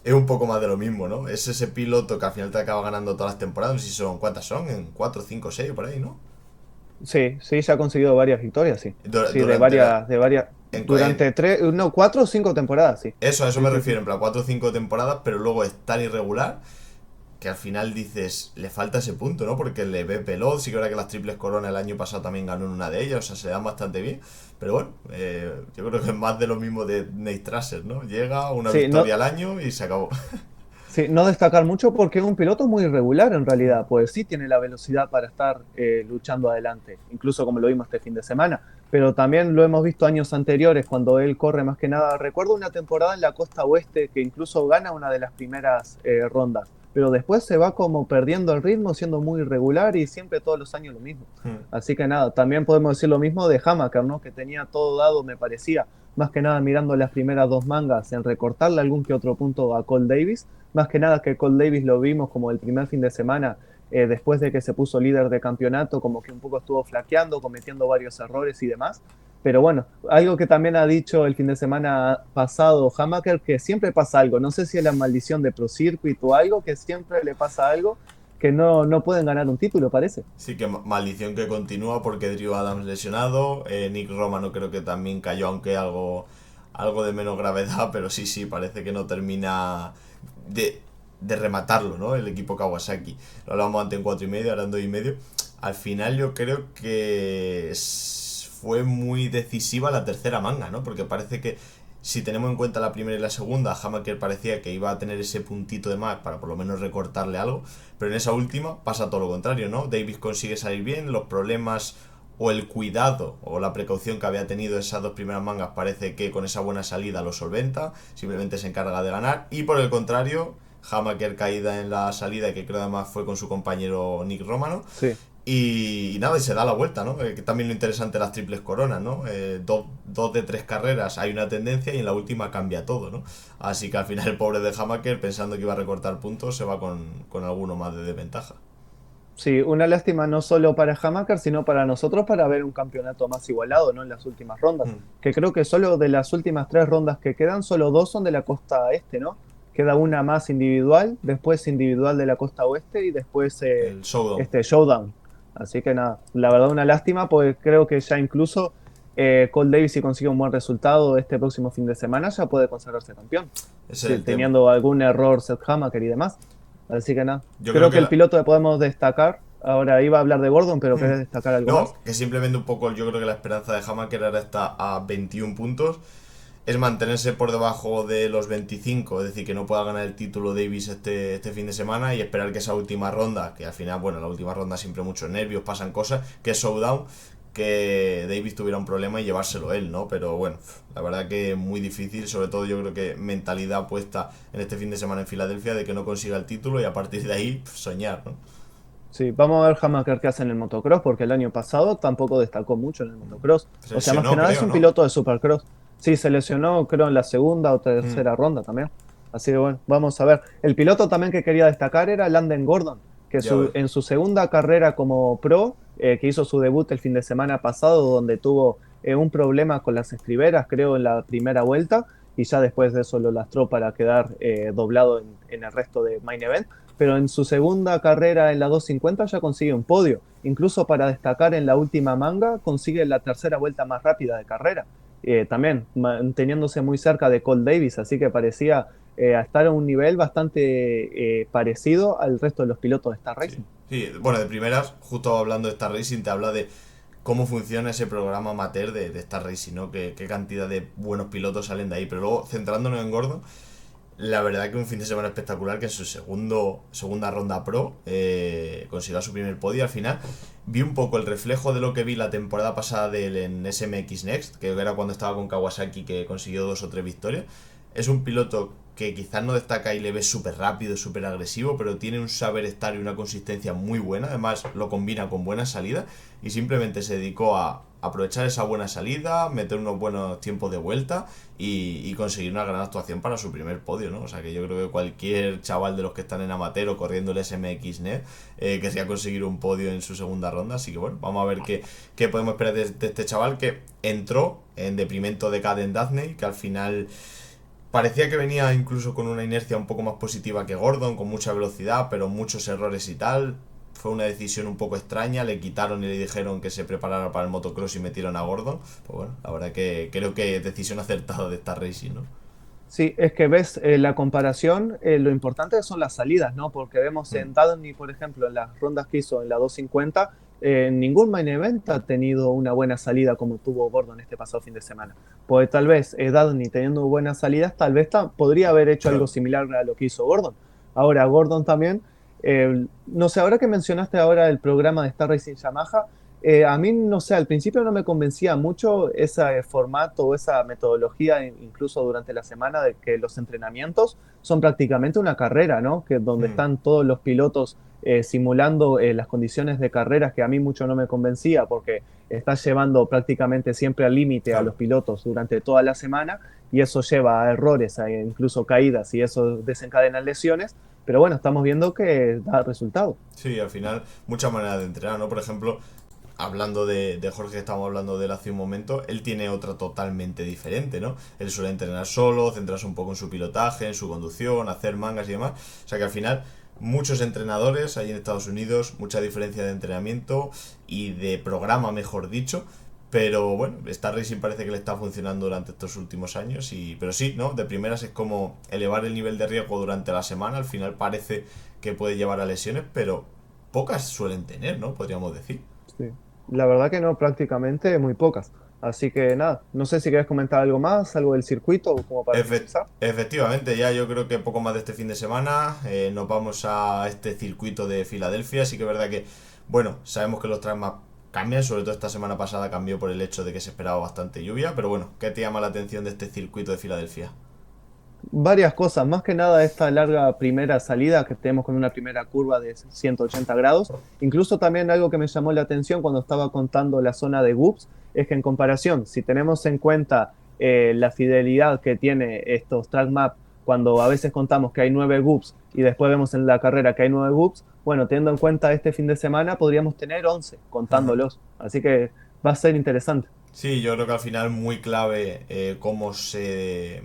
es un poco más de lo mismo, ¿no? Es ese piloto que al final te acaba ganando todas las temporadas, no sé si son, ¿cuántas son? En 4, 5, 6 por ahí, ¿no? Sí, sí, ya ha conseguido varias victorias, sí. Sí, Durante la... durante 4 o 5 temporadas, sí. Eso, a eso Sí, me sí, refiero, sí. en plan 4 o 5 temporadas, pero luego es tan irregular que al final dices, le falta ese punto, ¿no? Porque le ve veloz, sí que es verdad que las triples coronas el año pasado también ganó en una de ellas, o sea, se dan bastante bien. Pero bueno, yo creo que es más de lo mismo de Nate Trasser, ¿no? Llega una Sí, no, victoria al año y se acabó. sí, no destacar mucho porque es un piloto muy irregular en realidad, pues sí tiene la velocidad para estar luchando adelante, incluso como lo vimos este fin de semana, pero también lo hemos visto años anteriores cuando él corre más que nada. Recuerdo una temporada en la costa oeste que incluso gana una de las primeras rondas, pero después se va como perdiendo el ritmo, siendo muy irregular y siempre todos los años lo mismo. Mm. Así que nada, también podemos decir lo mismo de Hamaker, ¿no? Que tenía todo dado, me parecía, más que nada mirando las primeras dos mangas, en recortarle algún que otro punto a Cole Davis, más que nada que Cole Davis lo vimos como el primer fin de semana, después de que se puso líder de campeonato, como que un poco estuvo flaqueando, cometiendo varios errores y demás. Pero bueno, algo que también ha dicho el fin de semana pasado Hamaker, que siempre pasa algo, no sé si es la maldición de Pro Circuit o algo, que siempre le pasa algo, que no pueden ganar un título, parece. Sí, que maldición que continúa porque Drew Adams lesionado, Nick Romano creo que también cayó, aunque algo de menos gravedad, pero sí, parece que no termina de rematarlo, ¿no? El equipo Kawasaki. Lo hablábamos antes en 4,5, ahora en 2,5. Al final yo creo que fue muy decisiva la tercera manga, ¿no? Porque parece que si tenemos en cuenta la primera y la segunda, Hamaker parecía que iba a tener ese puntito de más para por lo menos recortarle algo, pero en esa última pasa todo lo contrario, ¿no? Davis consigue salir bien, los problemas o el cuidado o la precaución que había tenido esas dos primeras mangas parece que con esa buena salida lo solventa, simplemente se encarga de ganar, y por el contrario, Hamaker caída en la salida, que creo además fue con su compañero Nick Romano, Sí. y nada, y se da la vuelta, ¿no? Que también lo interesante de las triples coronas, ¿no? Dos de tres carreras hay una tendencia y en la última cambia todo, ¿no? Así que al final el pobre de Hamaker, pensando que iba a recortar puntos, se va con alguno más de desventaja. Sí, una lástima no solo para Hamaker, sino para nosotros para ver un campeonato más igualado, ¿no? En las últimas rondas. Mm. Que creo que solo de las últimas tres rondas que quedan, solo dos son de la costa este, ¿no? Queda una más individual, después individual de la costa oeste y después El Showdown. este Showdown. Así que nada, la verdad una lástima, porque creo que ya incluso Cole Davis, si consigue un buen resultado este próximo fin de semana, ya puede consagrarse campeón. Ese es Sí, el tema. teniendo algún error Seth Hamaker y demás. Así que nada, Yo creo creo que que el piloto que podemos destacar, ahora iba a hablar de Gordon, pero ¿querés destacar algo No, más? que simplemente un poco yo creo que la esperanza de Hamaker ahora está a 21 puntos. Es mantenerse por debajo de los 25, es decir, que no pueda ganar el título Davis este fin de semana y esperar que esa última ronda, que al final, bueno, la última ronda siempre muchos nervios, pasan cosas, que es Showdown, que Davis tuviera un problema y llevárselo él, ¿no? Pero bueno, la verdad que muy difícil, sobre todo yo creo que mentalidad puesta en este fin de semana en Filadelfia de que no consiga el título y a partir de ahí soñar, ¿no? Sí, vamos a ver Hamaker qué hace en el motocross, porque el año pasado tampoco destacó mucho en el motocross. Se O sea, más que lesionó, nada es creo, un ¿no? piloto de supercross. Sí, se lesionó, creo, en la segunda o Mm, tercera ronda también. Así que bueno, vamos a ver. El piloto también que quería destacar era Landon Gordon, que ya ves. en su segunda carrera como pro, que hizo su debut el fin de semana pasado, donde tuvo un problema con las estriberas, creo, en la primera vuelta, y ya después de eso lo lastró para quedar doblado en el resto de Main Event, pero en su segunda carrera en la 250 ya consigue un podio. Incluso para destacar en la última manga, consigue la tercera vuelta más rápida de carrera. También manteniéndose muy cerca de Cole Davis, así que parecía estar a un nivel bastante parecido al resto de los pilotos de Star Sí. Racing. Sí, bueno, de primeras, justo hablando de Star Racing, te habla de cómo funciona ese programa amateur de Star Racing, ¿no? Qué cantidad de buenos pilotos salen de ahí. Pero luego, centrándonos en Gordon, la verdad que un fin de semana espectacular, que en su segunda ronda pro consiga su primer podio. Al final vi un poco el reflejo de lo que vi la temporada pasada de él en SMX Next, que era cuando estaba con Kawasaki, que consiguió 2 o 3 victorias. Es un piloto que quizás no destaca y le ves súper rápido, súper agresivo, pero tiene un saber estar y una consistencia muy buena. Además, lo combina con buena salida y simplemente se dedicó a aprovechar esa buena salida, meter unos buenos tiempos de vuelta y conseguir una gran actuación para su primer podio, ¿no? O sea que yo creo que cualquier chaval de los que están en amateur o corriendo el SMX Net que sea conseguir un podio en su segunda ronda. Así que bueno, vamos a ver qué podemos esperar de este chaval que entró en deprimento de Caden Daphne, que al final parecía que venía incluso con una inercia un poco más positiva que Gordon, con mucha velocidad, pero muchos errores y tal. Fue una decisión un poco extraña, le quitaron y le dijeron que se preparara para el motocross y metieron a Gordon. Pues bueno, la verdad que creo que decisión acertada de Star Racing, ¿no? Sí, es que ves la comparación, lo importante son las salidas, ¿no? Porque vemos Mm. en Dadney, por ejemplo, en las rondas que hizo en la 250, ningún main event ha tenido una buena salida como tuvo Gordon este pasado fin de semana. Pues tal vez Dadney teniendo buenas salidas, tal vez podría haber hecho algo Claro. similar a lo que hizo Gordon. Ahora, Gordon también, no sé, ahora que mencionaste ahora el programa de Star Racing Yamaha, A mí, no sé, al principio no me convencía mucho ese formato o esa metodología, incluso durante la semana, de que los entrenamientos son prácticamente una carrera, ¿no? Que donde Mm, están todos los pilotos simulando las condiciones de carreras, que a mí mucho no me convencía, porque estás llevando prácticamente siempre al límite a los claro. pilotos durante toda la semana, y eso lleva a errores, a incluso caídas, y eso desencadena lesiones. Pero bueno, estamos viendo que da resultado. Sí, al final, muchas maneras de entrenar, ¿no? Por ejemplo, hablando de Jorge, que estábamos hablando de él hace un momento, él tiene otra totalmente diferente, ¿no? Él suele entrenar solo, centrarse un poco en su pilotaje, en su conducción, hacer mangas y demás. O sea que al final, muchos entrenadores ahí en Estados Unidos, mucha diferencia de entrenamiento y de programa, mejor dicho. Pero bueno, Star Racing parece que le está funcionando durante estos últimos años. Pero sí, ¿no? De primeras es como elevar el nivel de riesgo durante la semana. Al final parece que puede llevar a lesiones, pero pocas suelen tener, ¿no? Podríamos decir. Sí. La verdad que no, prácticamente muy pocas. Así que nada, no sé si quieres comentar algo más, algo del circuito, como para finalizar. Efectivamente, ya yo creo que poco más de este fin de semana nos vamos a este circuito de Filadelfia. Sí que es verdad que, bueno, sabemos que los trackmap cambian, sobre todo esta semana pasada cambió por el hecho de que se esperaba bastante lluvia, pero bueno, ¿qué te llama la atención de este circuito de Filadelfia? Varias cosas, más que nada esta larga primera salida que tenemos con una primera curva de 180 grados. Incluso también algo que me llamó la atención cuando estaba contando la zona de whoops es que en comparación, si tenemos en cuenta la fidelidad que tiene estos track map, cuando a veces contamos que hay 9 whoops y después vemos en la carrera que hay 9 whoops, bueno, teniendo en cuenta este fin de semana podríamos tener 11 contándolos. Así que va a ser interesante. Sí, yo creo que al final muy clave cómo se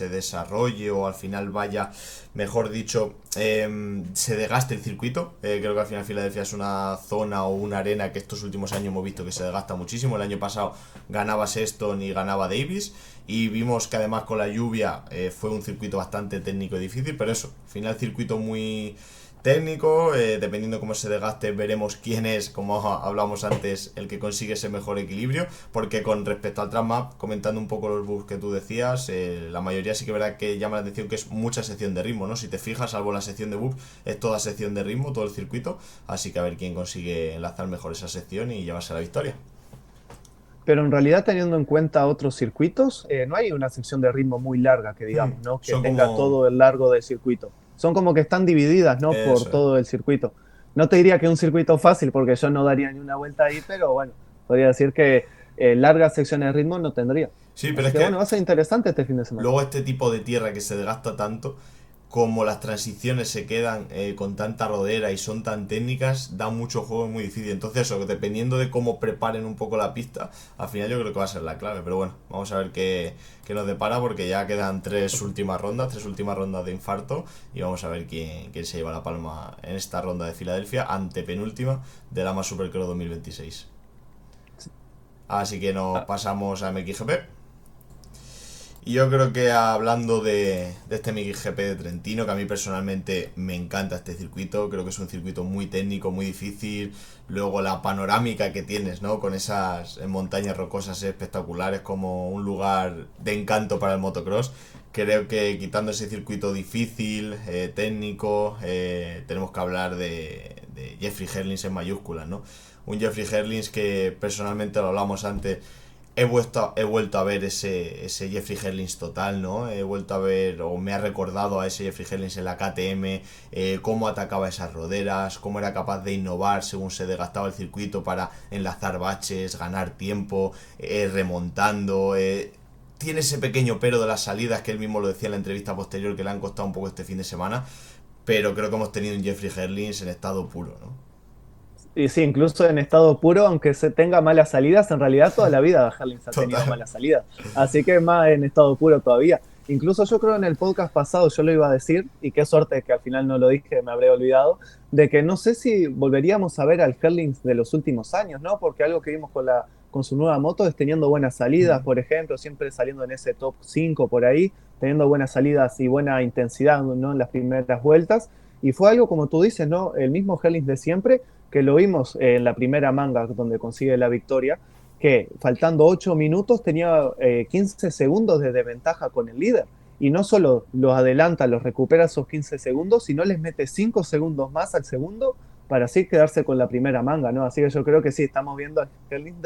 desarrolle o al final vaya, mejor dicho, se desgaste el circuito. Creo que al final Filadelfia es una zona o una arena que estos últimos años hemos visto que se desgasta muchísimo. El año pasado ganaba Sexton y ganaba Davis y vimos que además con la lluvia fue un circuito bastante técnico y difícil, pero eso, al final circuito muy técnico, dependiendo cómo se desgaste veremos quién es, como hablábamos antes, el que consigue ese mejor equilibrio, porque con respecto al Transmap, comentando un poco los bugs que tú decías, la mayoría sí que es verdad que llama la atención que es mucha sección de ritmo, ¿no? Si te fijas, salvo la sección de bugs, es toda sección de ritmo, todo el circuito, así que a ver quién consigue enlazar mejor esa sección y llevarse la victoria. Pero en realidad, teniendo en cuenta otros circuitos, no hay una sección de ritmo muy larga, que digamos, ¿no? Que Son tenga como... todo el largo del circuito. Son como que están divididas, ¿no? Por Eso es. todo el circuito. No te diría que un circuito fácil, porque yo no daría ni una vuelta ahí, pero bueno, podría decir que largas secciones de ritmo no tendría. Sí, pero Así es que bueno, que va a ser interesante este fin de semana. luego este tipo de tierra que se desgasta tanto, como las transiciones se quedan con tanta rodera y son tan técnicas, da mucho juego muy difícil. Entonces, eso, dependiendo de cómo preparen un poco la pista, al final yo creo que va a ser la clave. Pero bueno, vamos a ver qué nos depara porque ya quedan tres últimas rondas de infarto y vamos a ver quién se lleva la palma en esta ronda de Filadelfia, ante penúltima de la más Supercross 2026. Así que nos Ah, pasamos a MXGP. Y yo creo que hablando de este MXGP de Trentino, que a mí personalmente me encanta este circuito, creo que es un circuito muy técnico, muy difícil. Luego la panorámica que tienes, ¿no? Con esas montañas rocosas espectaculares, como un lugar de encanto para el motocross. Creo que quitando ese circuito difícil, técnico, tenemos que hablar de Jeffrey Herlings en mayúsculas, ¿no? Un Jeffrey Herlings que personalmente lo hablamos antes. He vuelto a ver ese Jeffrey Herlings total, ¿no? He vuelto a ver, o me ha recordado a ese Jeffrey Herlings en la KTM, cómo atacaba esas roderas, cómo era capaz de innovar según se desgastaba el circuito para enlazar baches, ganar tiempo, remontando. Tiene ese pequeño pero de las salidas que él mismo lo decía en la entrevista posterior que le han costado un poco este fin de semana, pero creo que hemos tenido un Jeffrey Herlings en estado puro, ¿no? y sí, incluso en estado puro, aunque se tenga malas salidas, en realidad toda la vida Herlings ha tenido Total. malas salidas. Así que más en estado puro todavía. Incluso yo creo en el podcast pasado yo lo iba a decir, y qué suerte que al final no lo dije, me habré olvidado, de que no sé si volveríamos a ver al Herlings de los últimos años, ¿no? Porque algo que vimos con su nueva moto es teniendo buenas salidas, por ejemplo, siempre saliendo en ese top 5 por ahí, teniendo buenas salidas y buena intensidad, ¿no? En las primeras vueltas. Y fue algo, como tú dices, ¿no? El mismo Herlings de siempre, que lo vimos en la primera manga donde consigue la victoria, que faltando 8 minutos tenía 15 segundos de desventaja con el líder. Y no solo los adelanta, los recupera esos 15 segundos, sino les mete 5 segundos más al segundo para así quedarse con la primera manga, ¿no? Así que yo creo que sí, estamos viendo a Herlings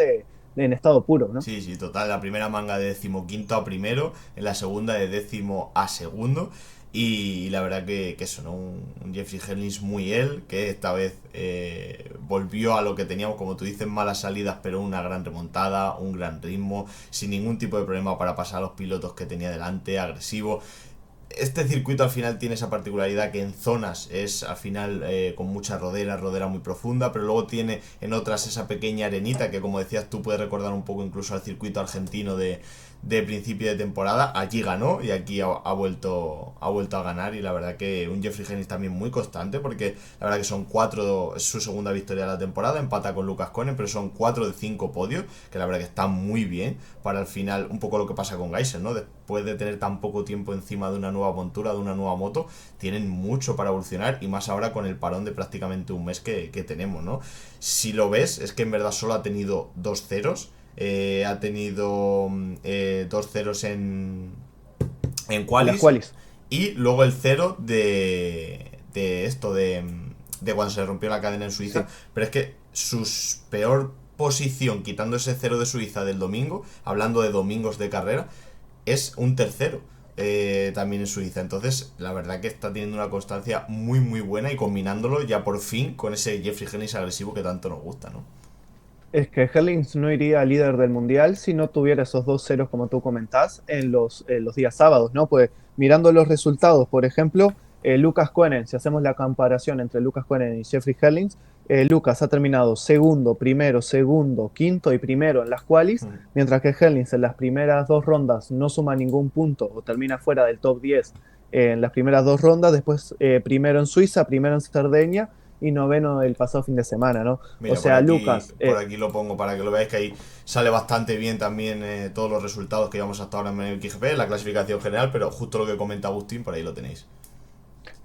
en estado puro, ¿no? Sí, sí, total. La primera manga de 15º a primero, en la segunda de 10º a segundo. Y la verdad que eso, ¿no? Un Jeffrey Herlings muy él, que esta vez volvió a lo que teníamos, como tú dices, malas salidas, pero una gran remontada, un gran ritmo, sin ningún tipo de problema para pasar a los pilotos que tenía delante, agresivo. Este circuito al final tiene esa particularidad que en zonas es al final con mucha rodera muy profunda, pero luego tiene en otras esa pequeña arenita que, como decías tú, puede recordar un poco incluso al circuito argentino de principio de temporada. Allí ganó y aquí ha vuelto a ganar, y la verdad que un Jeffrey Herlings también muy constante, porque la verdad que son 4, es su segunda victoria de la temporada, empata con Lucas Koenen, pero son 4 de 5 podios, que la verdad que está muy bien para al final un poco lo que pasa con Geiser, ¿no? Después de tener tan poco tiempo encima de una nueva montura, de una nueva moto, tienen mucho para evolucionar, y más ahora con el parón de prácticamente un mes que tenemos, ¿no? Si lo ves, es que en verdad solo ha tenido 2 ceros, ha tenido 2 ceros en En las qualis, cuales. y luego el cero de esto, de cuando se rompió la cadena en Suiza, Sí. pero es que su peor posición, quitando ese cero de Suiza del domingo, hablando de domingos de carrera, es un tercero. También en Suiza. Entonces, la verdad que está teniendo una constancia muy muy buena, y combinándolo ya por fin con ese Jeffrey Herlings agresivo que tanto nos gusta, ¿no? Es que Herlings no iría líder del mundial si no tuviera esos 2 ceros, como tú comentás, en los días sábados, ¿no? Pues mirando los resultados, por ejemplo, Lucas Koenen, si hacemos la comparación entre Lucas Koenen y Jeffrey Herlings, Lucas ha terminado segundo, quinto y primero en las qualis, Mm. mientras que Herlings en las primeras 2 rondas no suma ningún punto o termina fuera del top 10 en las primeras 2 rondas, después primero en Suiza, primero en Cerdeña y noveno el pasado fin de semana, ¿no? O Mira, sea, Lucas, por aquí lo pongo para que lo veáis, que ahí sale bastante bien también todos los resultados que llevamos hasta ahora en el XGP, la clasificación general, pero justo lo que comenta Agustín, por ahí lo tenéis.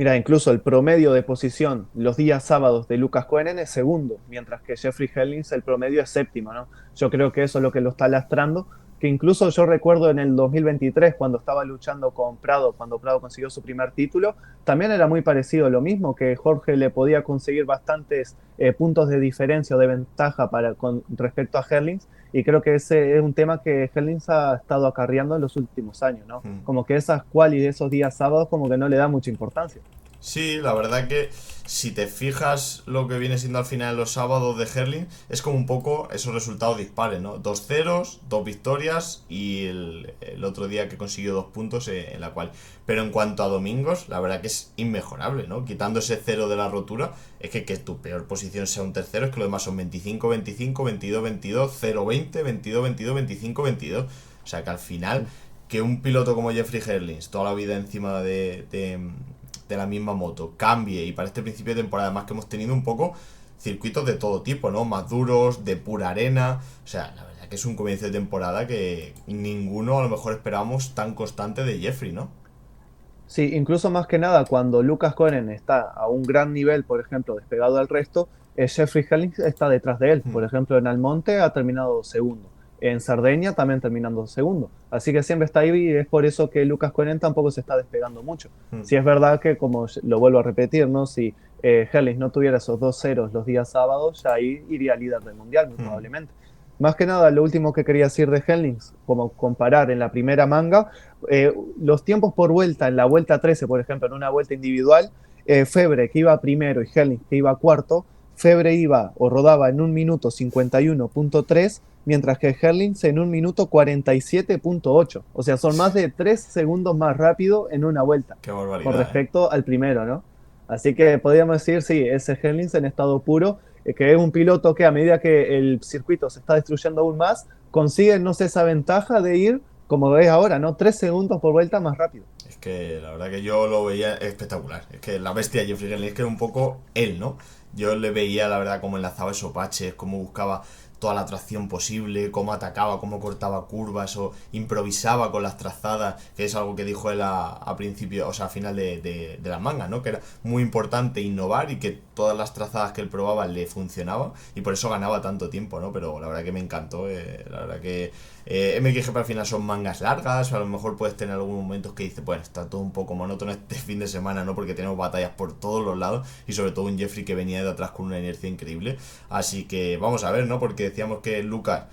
mira, incluso el promedio de posición los días sábados de Lucas Koenen es segundo, mientras que Jeffrey Herlings el promedio es séptimo, ¿no? Yo creo que eso es lo que lo está lastrando, que incluso yo recuerdo en el 2023, cuando estaba luchando con Prado, cuando Prado consiguió su primer título, también era muy parecido lo mismo, que Jorge le podía conseguir bastantes puntos de diferencia o de ventaja con respecto a Herlings, y creo que ese es un tema que Herlings ha estado acarreando en los últimos años, ¿no? Mm. Como que esas quali de esos días sábados como que no le da mucha importancia. Sí, la verdad que si te fijas lo que viene siendo al final los sábados de Herling, es como un poco esos resultados dispares, ¿no? 2 ceros, 2 victorias, y el otro día que consiguió 2 puntos en la cual. Pero en cuanto a domingos, la verdad que es inmejorable, ¿no? Quitando ese cero de la rotura, es que tu peor posición sea un tercero, es que lo demás son 25-25, 22-22, 0-20, 22-22, 25-22. O sea que al final, que un piloto como Jeffrey Herlings, toda la vida encima de la misma moto, cambie, y para este principio de temporada además que hemos tenido un poco circuitos de todo tipo, ¿no? Más duros, de pura arena, o sea, la verdad que es un comienzo de temporada que ninguno a lo mejor esperábamos tan constante de Jeffrey, ¿no? Sí, incluso más que nada cuando Lucas Koenen está a un gran nivel, por ejemplo, despegado al resto, Jeffrey Herlings está detrás de él. Mm, Por ejemplo, en Almonte ha terminado segundo. En Sardeña también terminando segundo. Así que siempre está ahí, y es por eso que Lucas Koenen tampoco se está despegando mucho. mm, Si es verdad que, como lo vuelvo a repetir, ¿no? Si Herlings no tuviera esos 2 ceros los días sábados, ya ahí iría líder del mundial, muy mm. probablemente. Más que nada, lo último que quería decir de Herlings, como comparar en la primera manga, los tiempos por vuelta en la vuelta 13, por ejemplo, en una vuelta individual, Febre que iba primero y Herlings que iba cuarto, Febre iba o rodaba en 1 minuto 51.3, mientras que Herlings en 1 minuto 47.8. O sea, son más de 3 segundos más rápido en una vuelta Qué con barbaridad, ¿eh? respecto al primero, ¿no? Así que podríamos decir, sí, ese Herlings en estado puro, que es un piloto que a medida que el circuito se está destruyendo aún más, consigue, no sé, esa ventaja de ir, como ves ahora, ¿no? 3 segundos por vuelta más rápido. Es que la verdad que yo lo veía espectacular. Es que la bestia Jeffrey Herlings, es que era un poco él, ¿no? Yo le veía, la verdad, cómo enlazaba esos baches, cómo buscaba toda la tracción posible, cómo atacaba, cómo cortaba curvas o improvisaba con las trazadas, que es algo que dijo él a principio, o sea, a final de las mangas, ¿no? Que era muy importante innovar y que todas las trazadas que él probaba le funcionaban y por eso ganaba tanto tiempo, ¿no? Pero la verdad que me encantó, la verdad que MXGP al final son mangas largas, a lo mejor puedes tener algunos momentos que dices, bueno, está todo un poco monótono este fin de semana, ¿no? Porque tenemos batallas por todos los lados y sobre todo un Jeffrey que venía de atrás con una inercia increíble. Así que vamos a ver, ¿no? Porque decíamos que Lucas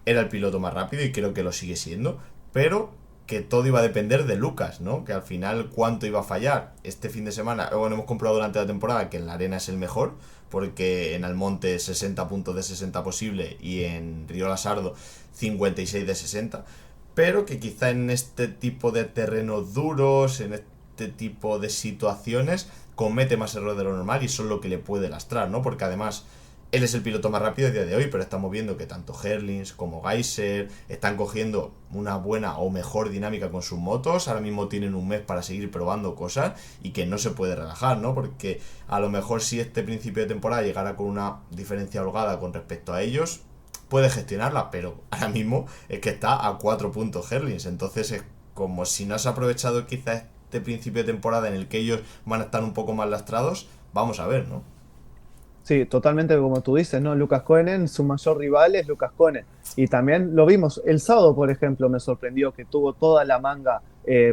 era el piloto más rápido y creo que lo sigue siendo, pero que todo iba a depender de Lucas, ¿no? Que al final cuánto iba a fallar. Este fin de semana, bueno, hemos comprobado durante la temporada que en la arena es el mejor, porque en Almonte 60 puntos de 60 posible y en Río Lasardo 56 de 60, pero que quizá en este tipo de terrenos duros, en este tipo de situaciones, comete más errores de lo normal y eso es lo que le puede lastrar, ¿no? Porque además él es el piloto más rápido a día de hoy, pero estamos viendo que tanto Herlings como Geiser están cogiendo una buena o mejor dinámica con sus motos. Ahora mismo tienen un mes para seguir probando cosas y que no se puede relajar, ¿no? Porque a lo mejor si este principio de temporada llegara con una diferencia holgada con respecto a ellos, puede gestionarla, pero ahora mismo es que está a 4 puntos Herlings. Entonces es como si no has aprovechado quizás este principio de temporada en el que ellos van a estar un poco más lastrados. Vamos a ver, ¿no? Sí, totalmente como tú dices, ¿no? Lucas Koenen, su mayor rival es Lucas Koenen. Y también lo vimos el sábado, por ejemplo, me sorprendió que tuvo toda la manga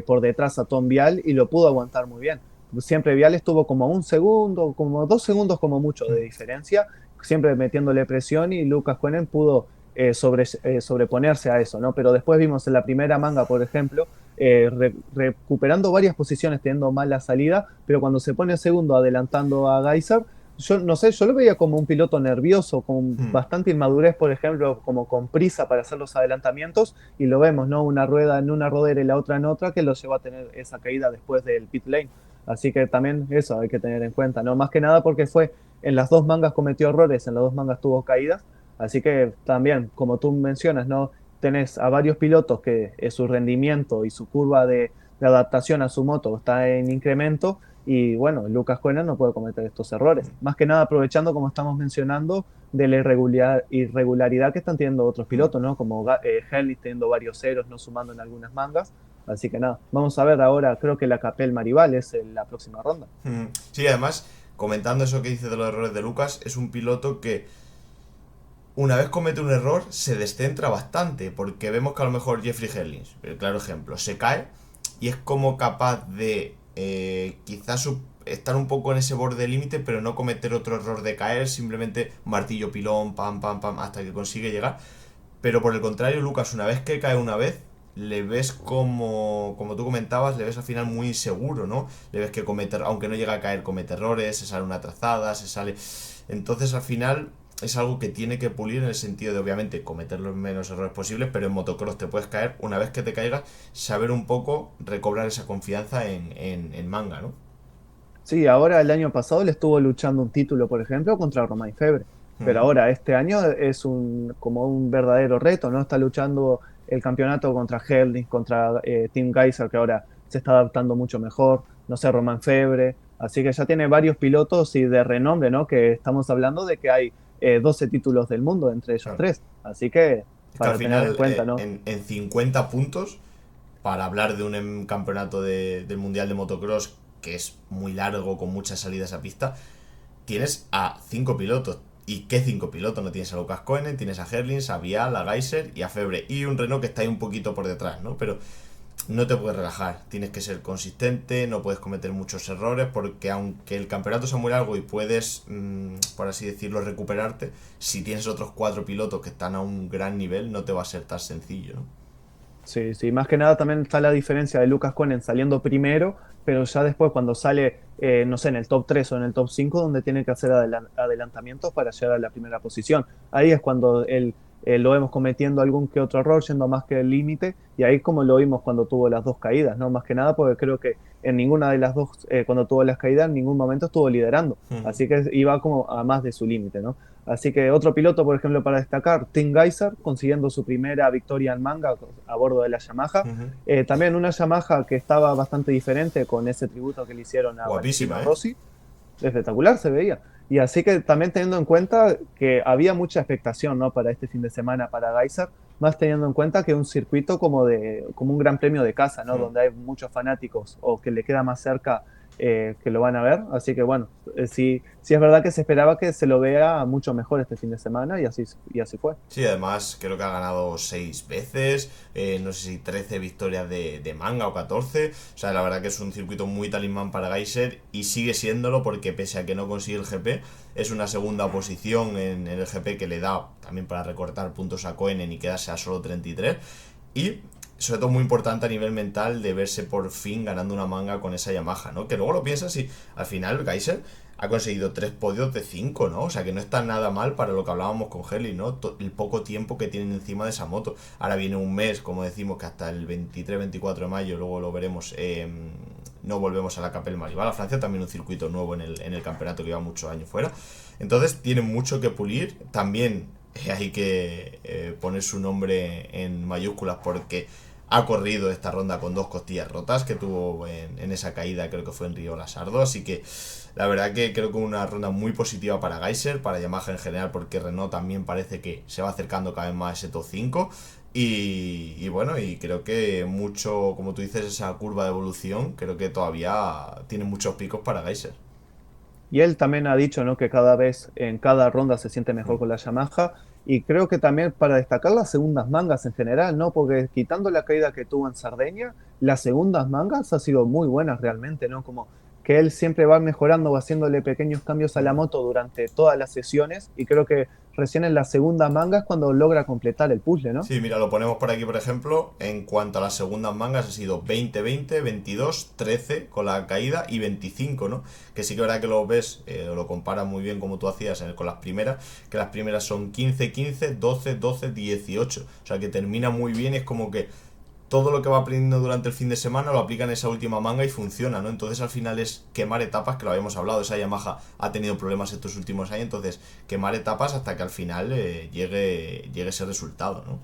por detrás a Tom Vial y lo pudo aguantar muy bien. Siempre Vial estuvo como un segundo, como 2 segundos como mucho de diferencia, siempre metiéndole presión y Lucas Koenen pudo sobreponerse a eso, ¿no? Pero después vimos en la primera manga, por ejemplo, recuperando varias posiciones, teniendo mala salida, pero cuando se pone segundo adelantando a Geiser, yo no sé, yo lo veía como un piloto nervioso, con bastante inmadurez, por ejemplo, como con prisa para hacer los adelantamientos, y lo vemos, ¿no? Una rueda en una rodera y la otra en otra, que lo llevó a tener esa caída después del pit lane. Así que también eso hay que tener en cuenta, ¿no? Más que nada porque fue en las dos mangas cometió errores, en las dos mangas tuvo caídas, así que también, como tú mencionas, ¿no? Tenés a varios pilotos que su rendimiento y su curva de adaptación a su moto está en incremento, y bueno, Lucas Koenen no puede cometer estos errores. Más que nada aprovechando, como estamos mencionando, de la irregularidad que están teniendo otros pilotos, ¿no? Como Hellis teniendo varios ceros, no sumando en algunas mangas. Así que nada, vamos a ver ahora, creo que la Capel Maribal es en la próxima ronda. Sí, además, comentando eso que dice de los errores de Lucas, es un piloto que una vez comete un error se descentra bastante, porque vemos que a lo mejor Jeffrey Herlings, el claro ejemplo, se cae y es como capaz de quizás estar un poco en ese borde límite, pero no cometer otro error de caer, simplemente martillo pilón, pam, pam, pam, hasta que consigue llegar. Pero por el contrario, Lucas, una vez que cae una vez, le ves como tú comentabas, le ves al final muy inseguro, ¿no? Le ves que comete, aunque no llega a caer, comete errores, se sale una trazada, se sale... Entonces al final es algo que tiene que pulir en el sentido de obviamente cometer los menos errores posibles, pero en motocross te puedes caer, una vez que te caigas, saber un poco recobrar esa confianza en manga, ¿no? Sí, ahora el año pasado le estuvo luchando un título, por ejemplo, contra Romain Febre. Pero ahora este año es como un verdadero reto, ¿no? Está luchando el campeonato contra Herlings, contra Tim Geiser, que ahora se está adaptando mucho mejor, no sé, Romain Febre. Así que ya tiene varios pilotos y de renombre, ¿no? Que estamos hablando de que hay 12 títulos del mundo entre ellos Claro. tres. Así que Es que al para tener en final, cuenta, ¿no? en 50 puntos, para hablar de un campeonato del Mundial de Motocross que es muy largo, con muchas salidas a pista, tienes a 5 pilotos. ¿Y qué 5 pilotos? No tienes a Lucas Koenen, tienes a Herlings, a Vial, a Geiser y a Febre. Y un Renault que está ahí un poquito por detrás, ¿no? Pero no te puedes relajar. Tienes que ser consistente, no puedes cometer muchos errores, porque aunque el campeonato sea muy largo y puedes, por así decirlo, recuperarte, si tienes otros 4 pilotos que están a un gran nivel, no te va a ser tan sencillo, ¿no? Sí, sí, más que nada también está la diferencia de Lucas Koenen saliendo primero, pero ya después cuando sale, no sé, en el top 3 o en el top 5 donde tiene que hacer adelantamientos para llegar a la primera posición. Ahí es cuando él lo vemos cometiendo algún que otro error, yendo más que el límite, y ahí como lo vimos cuando tuvo las dos caídas, ¿no? Más que nada porque creo que en ninguna de las dos, cuando tuvo las caídas, en ningún momento estuvo liderando, así que iba como a más de su límite, ¿no? Así que otro piloto, por ejemplo, para destacar, Tim Geiser, consiguiendo su primera victoria en manga a bordo de la Yamaha. También una Yamaha que estaba bastante diferente con ese tributo que le hicieron a Valentino Guapísima, ¿eh? Rossi. Espectacular se veía. Y así que también teniendo en cuenta que había mucha expectación, ¿no? Para este fin de semana para Geyser, más teniendo en cuenta que un circuito como un gran premio de casa, ¿no? Hmm. Donde hay muchos fanáticos o que le queda más cerca que lo van a ver. Así que bueno, sí, sí es verdad que se esperaba que se lo vea mucho mejor este fin de semana y así fue. Sí, además creo que ha ganado 6 veces, no sé si 13 victorias de manga o 14. O sea, la verdad que es un circuito muy talismán para Geyser y sigue siéndolo porque pese a que no consigue el GP, es una segunda posición en el GP que le da también para recortar puntos a Koenen y quedarse a solo 33. Y sobre todo muy importante a nivel mental de verse por fin ganando una manga con esa Yamaha, ¿no? Que luego lo piensas y al final Geyser ha conseguido 3 podios de 5, ¿no? O sea que no está nada mal para lo que hablábamos con Heli, ¿no? El poco tiempo que tienen encima de esa moto. Ahora viene un mes, como decimos, que hasta el 23-24 de mayo, luego lo veremos, no volvemos a la Capelle Maribal. A Francia también un circuito nuevo en el campeonato que lleva muchos años fuera. Entonces tienen mucho que pulir. También hay que poner su nombre en mayúsculas porque ha corrido esta ronda con 2 costillas rotas que tuvo en esa caída, creo que fue en Río Lasardo, así que la verdad que creo que una ronda muy positiva para Geyser, para Yamaha en general, porque Renault también parece que se va acercando cada vez más a ese top 5 y bueno, y creo que mucho, como tú dices, esa curva de evolución, creo que todavía tiene muchos picos para Geyser. Y él también ha dicho, ¿no? Que cada vez en cada ronda se siente mejor con la Yamaha. Y creo que también para destacar las segundas mangas en general, ¿no? Porque quitando la caída que tuvo en Sardeña, las segundas mangas han sido muy buenas realmente, ¿no? Como que él siempre va mejorando, va haciéndole pequeños cambios a la moto durante todas las sesiones. Y creo que recién en las segundas mangas cuando logra completar el puzzle, ¿no? Sí, mira, lo ponemos por aquí, por ejemplo. En cuanto a las segundas mangas, ha sido 20-20, 22, 13 con la caída y 25, ¿no? Que sí que es verdad que lo ves, lo comparas muy bien como tú hacías con las primeras, que las primeras son 15-15, 12-12, 18. O sea, que termina muy bien y es como que todo lo que va aprendiendo durante el fin de semana lo aplica en esa última manga y funciona, ¿no? Entonces al final es quemar etapas, que lo habíamos hablado, esa Yamaha ha tenido problemas estos últimos años, entonces quemar etapas hasta que al final llegue ese resultado, ¿no?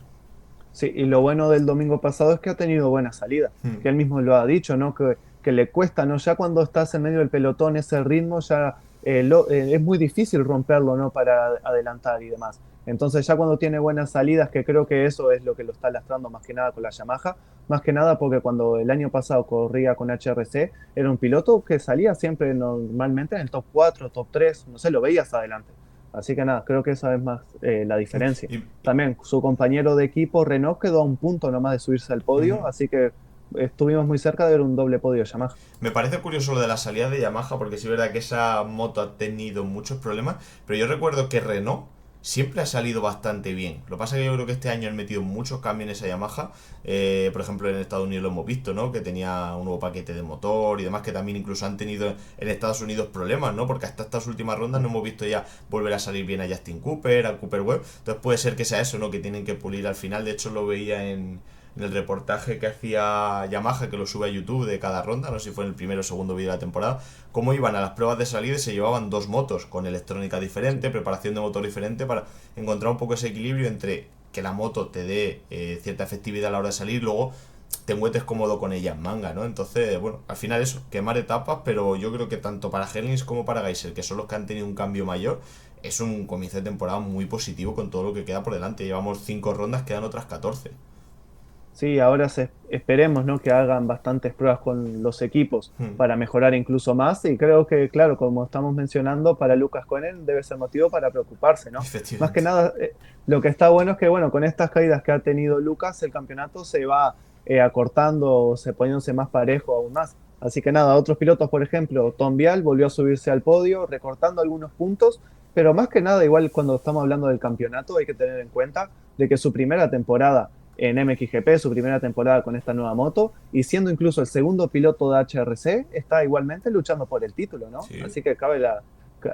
Sí, y lo bueno del domingo pasado es que ha tenido buena salida, Hmm. que él mismo lo ha dicho, ¿no? Que le cuesta, ¿no? Ya cuando estás en medio del pelotón, ese ritmo ya es muy difícil romperlo, ¿no? Para adelantar y demás. Entonces ya cuando tiene buenas salidas, que creo que eso es lo que lo está lastrando más que nada con la Yamaha, más que nada porque cuando el año pasado corría con HRC, era un piloto que salía siempre normalmente en el top 4, top 3, no sé, lo veías adelante. Así que nada, creo que esa es más la diferencia. Y, También su compañero de equipo Renault quedó a un punto nomás de subirse al ujú. podio, así que estuvimos muy cerca de ver un doble podio Yamaha. Me parece curioso lo de la salida de Yamaha, porque sí es verdad que esa moto ha tenido muchos problemas, pero yo recuerdo que Renault siempre ha salido bastante bien. Lo que pasa es que yo creo que este año han metido muchos cambios en esa Yamaha. Por ejemplo, en Estados Unidos lo hemos visto, ¿no? Que tenía un nuevo paquete de motor y demás, que también incluso han tenido en Estados Unidos problemas, ¿no? Porque hasta estas últimas rondas no hemos visto ya volver a salir bien a Justin Cooper, a Cooper Webb. Entonces puede ser que sea eso, ¿no? Que tienen que pulir al final. De hecho, lo veía en el reportaje que hacía Yamaha, que lo sube a YouTube de cada ronda, no sé si fue en el primero o segundo vídeo de la temporada, cómo iban a las pruebas de salida y se llevaban 2 motos con electrónica diferente, preparación de motor diferente, para encontrar un poco ese equilibrio entre que la moto te dé cierta efectividad a la hora de salir, luego te encuentres cómodo con ella en manga, ¿no? Entonces, bueno, al final eso, quemar etapas, pero yo creo que tanto para Hellings como para Geyser, que son los que han tenido un cambio mayor, es un comienzo de temporada muy positivo con todo lo que queda por delante. Llevamos 5 rondas, quedan otras 14. Sí, ahora esperemos, ¿no? Que hagan bastantes pruebas con los equipos Hmm. para mejorar incluso más. Y creo que, claro, como estamos mencionando, para Lucas Conen debe ser motivo para preocuparse, ¿no? Más que Efectivamente. nada, lo que está bueno es que, bueno, con estas caídas que ha tenido Lucas, el campeonato se va acortando, se poniéndose más parejo aún más. Así que nada, otros pilotos, por ejemplo, Tom Vial volvió a subirse al podio, recortando algunos puntos, pero más que nada, igual cuando estamos hablando del campeonato, hay que tener en cuenta de que su primera temporada en MXGP, su primera temporada con esta nueva moto, y siendo incluso el segundo piloto de HRC, está igualmente luchando por el título, ¿no? Sí. Así que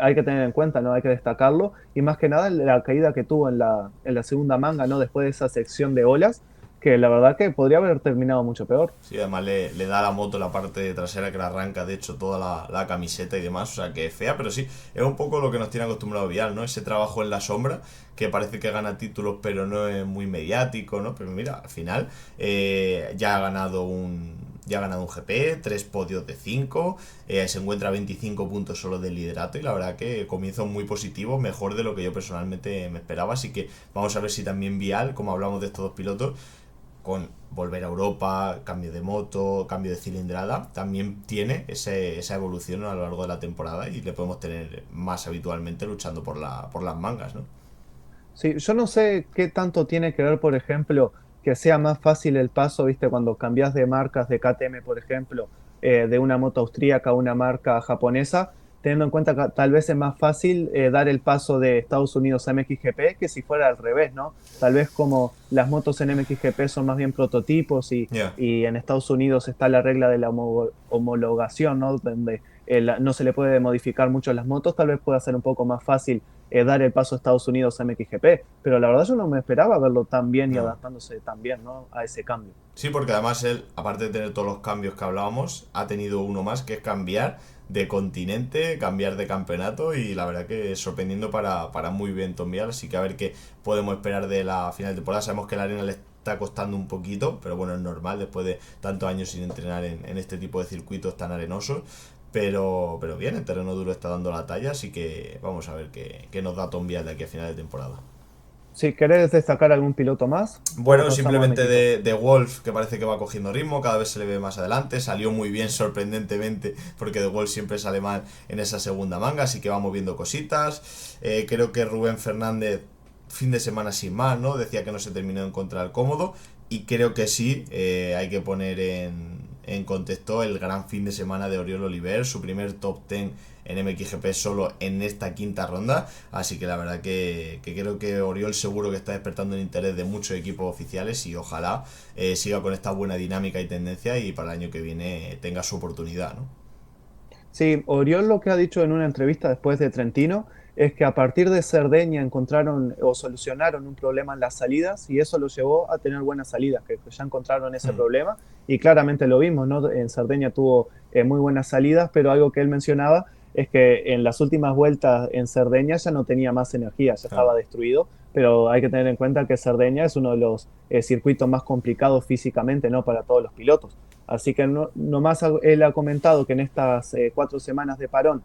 hay que tener en cuenta, ¿no? Hay que destacarlo, y más que nada la caída que tuvo en la segunda manga, ¿no? Después de esa sección de olas, que la verdad que podría haber terminado mucho peor. Sí, además le da a la moto la parte trasera que le arranca, de hecho, toda la camiseta y demás. O sea, que es fea, pero sí, es un poco lo que nos tiene acostumbrado Vial, ¿no? Ese trabajo en la sombra, que parece que gana títulos, pero no es muy mediático, ¿no? Pero mira, al final ya ha ganado ya ha ganado un GP, 3 podios de 5, se encuentra a 25 puntos solo del liderato y la verdad que comienzo muy positivo, mejor de lo que yo personalmente me esperaba, así que vamos a ver si también Vial, como hablamos de estos dos pilotos, con volver a Europa, cambio de moto, cambio de cilindrada, también tiene esa evolución a lo largo de la temporada y le podemos tener más habitualmente luchando por las mangas, ¿no? Sí, yo no sé qué tanto tiene que ver, por ejemplo, que sea más fácil el paso, viste, cuando cambias de marcas de KTM, por ejemplo, de una moto austríaca a una marca japonesa, teniendo en cuenta que tal vez es más fácil dar el paso de Estados Unidos a MXGP que si fuera al revés, ¿no? Tal vez como las motos en MXGP son más bien prototipos Ya. y en Estados Unidos está la regla de la homologación, ¿no? Donde no se le puede modificar mucho las motos, tal vez pueda ser un poco más fácil dar el paso a Estados Unidos a MXGP, pero la verdad yo no me esperaba verlo tan bien y No. adaptándose tan bien, ¿no?, a ese cambio. Sí, porque además él, aparte de tener todos los cambios que hablábamos, ha tenido uno más que es cambiar de continente, cambiar de campeonato y la verdad que es sorprendiendo para muy bien Tom Vial, así que a ver qué podemos esperar de la final de temporada. Sabemos que la arena le está costando un poquito, pero bueno, es normal después de tantos años sin entrenar en este tipo de circuitos tan arenosos. Pero bien, el terreno duro está dando la talla, así que vamos a ver qué nos da Tom Vial de aquí a final de temporada. Si querés destacar algún piloto más, o Bueno, pasamos a simplemente México. de Wolf, que parece que va cogiendo ritmo, cada vez se le ve más adelante, salió muy bien sorprendentemente, porque de Wolf siempre sale mal en esa segunda manga, así que va moviendo cositas. Creo que Rubén Fernández, fin de semana sin más, ¿no? Decía que no se terminó de encontrar cómodo, y creo que sí, hay que poner en contexto el gran fin de semana de Oriol Oliver, su primer top 10 en MXGP solo en esta quinta ronda, así que la verdad que creo que Oriol seguro que está despertando el interés de muchos equipos oficiales y ojalá siga con esta buena dinámica y tendencia y para el año que viene tenga su oportunidad, ¿no? Sí, Oriol lo que ha dicho en una entrevista después de Trentino es que a partir de Cerdeña encontraron o solucionaron un problema en las salidas y eso lo llevó a tener buenas salidas, que ya encontraron ese Hmm. problema y claramente lo vimos, ¿no? En Cerdeña tuvo muy buenas salidas, pero algo que él mencionaba es que en las últimas vueltas en Cerdeña ya no tenía más energía, ya Claro. estaba destruido, pero hay que tener en cuenta que Cerdeña es uno de los circuitos más complicados físicamente, ¿no?, para todos los pilotos. Así que no más él ha comentado que en estas 4 semanas de parón